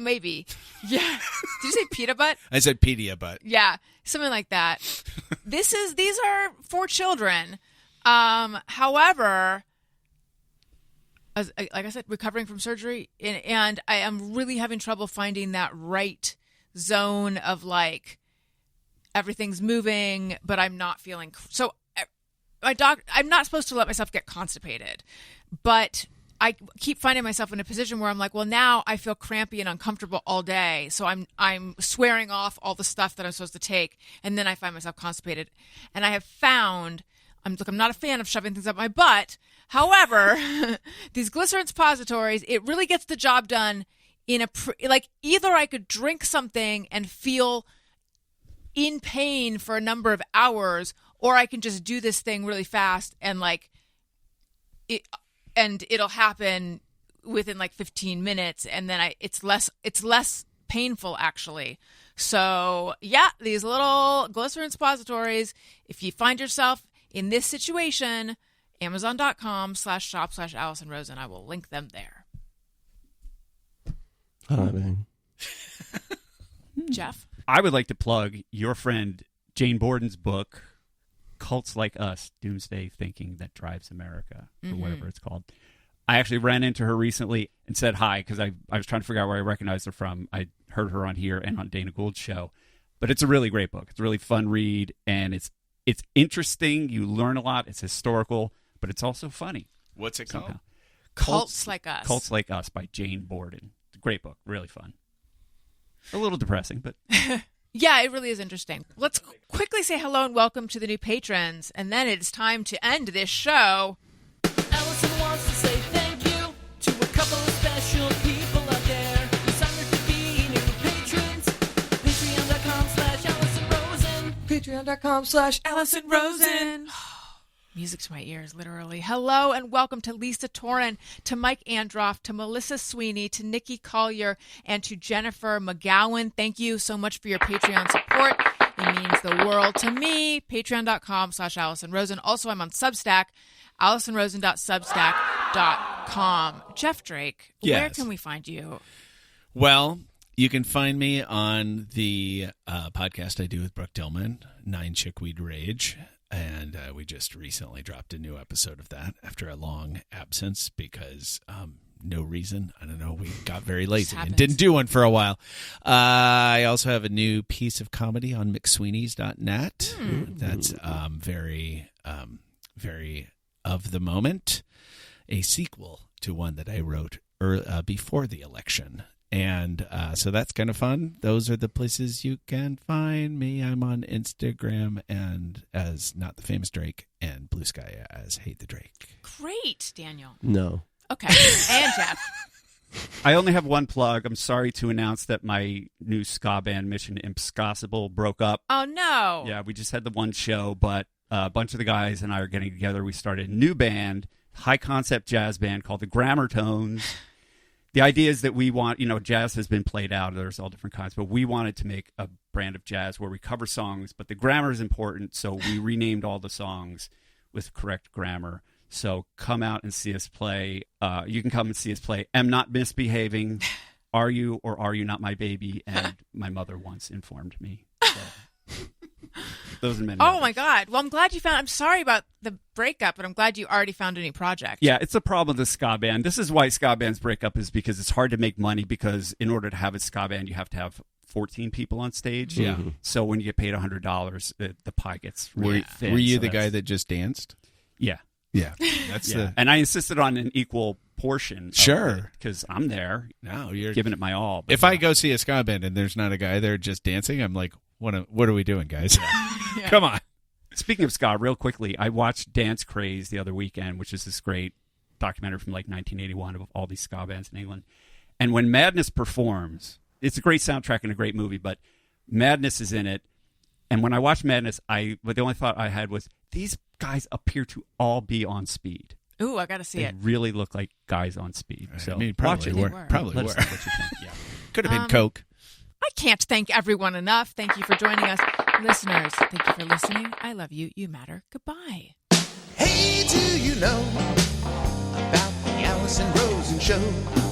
Maybe. Yeah. Did you say pita butt? I said pedia butt. Yeah, something like that. These are for children. However, like I said, recovering from surgery, and I am really having trouble finding that right zone of like everything's moving, but I'm not feeling so. I'm not supposed to let myself get constipated, but I keep finding myself in a position where I'm like, well, now I feel crampy and uncomfortable all day, so I'm swearing off all the stuff that I'm supposed to take, and then I find myself constipated. And I have found, I'm not a fan of shoving things up my butt. However, these glycerin suppositories, it really gets the job done in like either I could drink something and feel in pain for a number of hours, or I can just do this thing really fast and like it. And it'll happen within like 15 minutes, and then it's less painful actually. So yeah, these little glycerin suppositories. If you find yourself in this situation, Amazon.com/shop/Allison Rosen. I will link them there. Jeff, I would like to plug your friend Jane Borden's book, Cults Like Us, Doomsday Thinking That Drives America, or whatever it's called. I actually ran into her recently and said hi because I was trying to figure out where I recognized her from. I heard her on here and on Dana Gould's show. But it's a really great book. It's a really fun read, and it's interesting. You learn a lot. It's historical, but it's also funny. What's it called? Somehow. Cults Like Us. Cults Like Us by Jane Borden. It's a great book. Really fun. A little depressing, but... Yeah, it really is interesting. Let's quickly say hello and welcome to the new patrons, and then it's time to end this show. Allison wants to say thank you to a couple of special people out there who signed up to be new patrons. Patreon.com/Allison Rosen. Patreon.com/Allison Rosen. Music to my ears, literally. Hello and welcome to Lisa Torin, to Mike Androff, to Melissa Sweeney, to Nikki Collier, and to Jennifer McGowan. Thank you so much for your Patreon support. It means the world to me. Patreon.com/Allison Rosen. Also, I'm on Substack, AllisonRosen.substack.com. Jeff Drake, where Yes. can we find you? Well, you can find me on the podcast I do with Brooke Dillman, 9 Chickweed Rage. And we just recently dropped a new episode of that after a long absence because no reason. I don't know. We got very lazy and didn't do one for a while. I also have a new piece of comedy on McSweeney's.net. That's very, very of the moment. A sequel to one that I wrote before the election. And so that's kind of fun. Those are the places you can find me. I'm on Instagram and as Not the Famous Drake, and Blue Sky as Hate the Drake. Great, Daniel. No. Okay. And Jeff. I only have one plug. I'm sorry to announce that my new ska band, Mission Impossible, broke up. Oh, no. Yeah, we just had the one show, but a bunch of the guys and I are getting together. We started a new band, high concept jazz band called the Grammar Tones. The idea is that we want, jazz has been played out. There's all different kinds, but we wanted to make a brand of jazz where we cover songs, but the grammar is important. So we renamed all the songs with correct grammar. So come out and see us play. You can come and see us play Am Not Misbehaving, Are You or Are You Not My Baby? And My Mother Once Informed Me. So, those are many. Oh, my God. Well, I'm glad you found... I'm sorry about the breakup, but I'm glad you already found a new project. Yeah, it's a problem with the ska band. This is why ska bands break up, is because it's hard to make money, because in order to have a ska band, you have to have 14 people on stage. Yeah. So when you get paid $100, the pie gets really thin. Were you So the guy that just danced? Yeah. Yeah. That's the... And I insisted on an equal portion. Sure. Because I'm there. No, you're giving it my all. If I go see a ska band and there's not a guy there just dancing, I'm like, what are we doing, guys? Yeah. Come on. Speaking of ska, real quickly, I watched Dance Craze the other weekend, which is this great documentary from like 1981 of all these ska bands in England. And when Madness performs, it's a great soundtrack and a great movie, but Madness is in it. And when I watched Madness, the only thought I had was, these guys appear to all be on speed. Ooh, I got to see They it. really look like guys on speed. So I mean, watch probably it. were. Probably Let were. us know what you think. Yeah. Could have been Coke. I can't thank everyone enough. Thank you for joining us. Listeners, thank you for listening. I love you. You matter. Goodbye. Hey, do you know about the Allison Rosen show?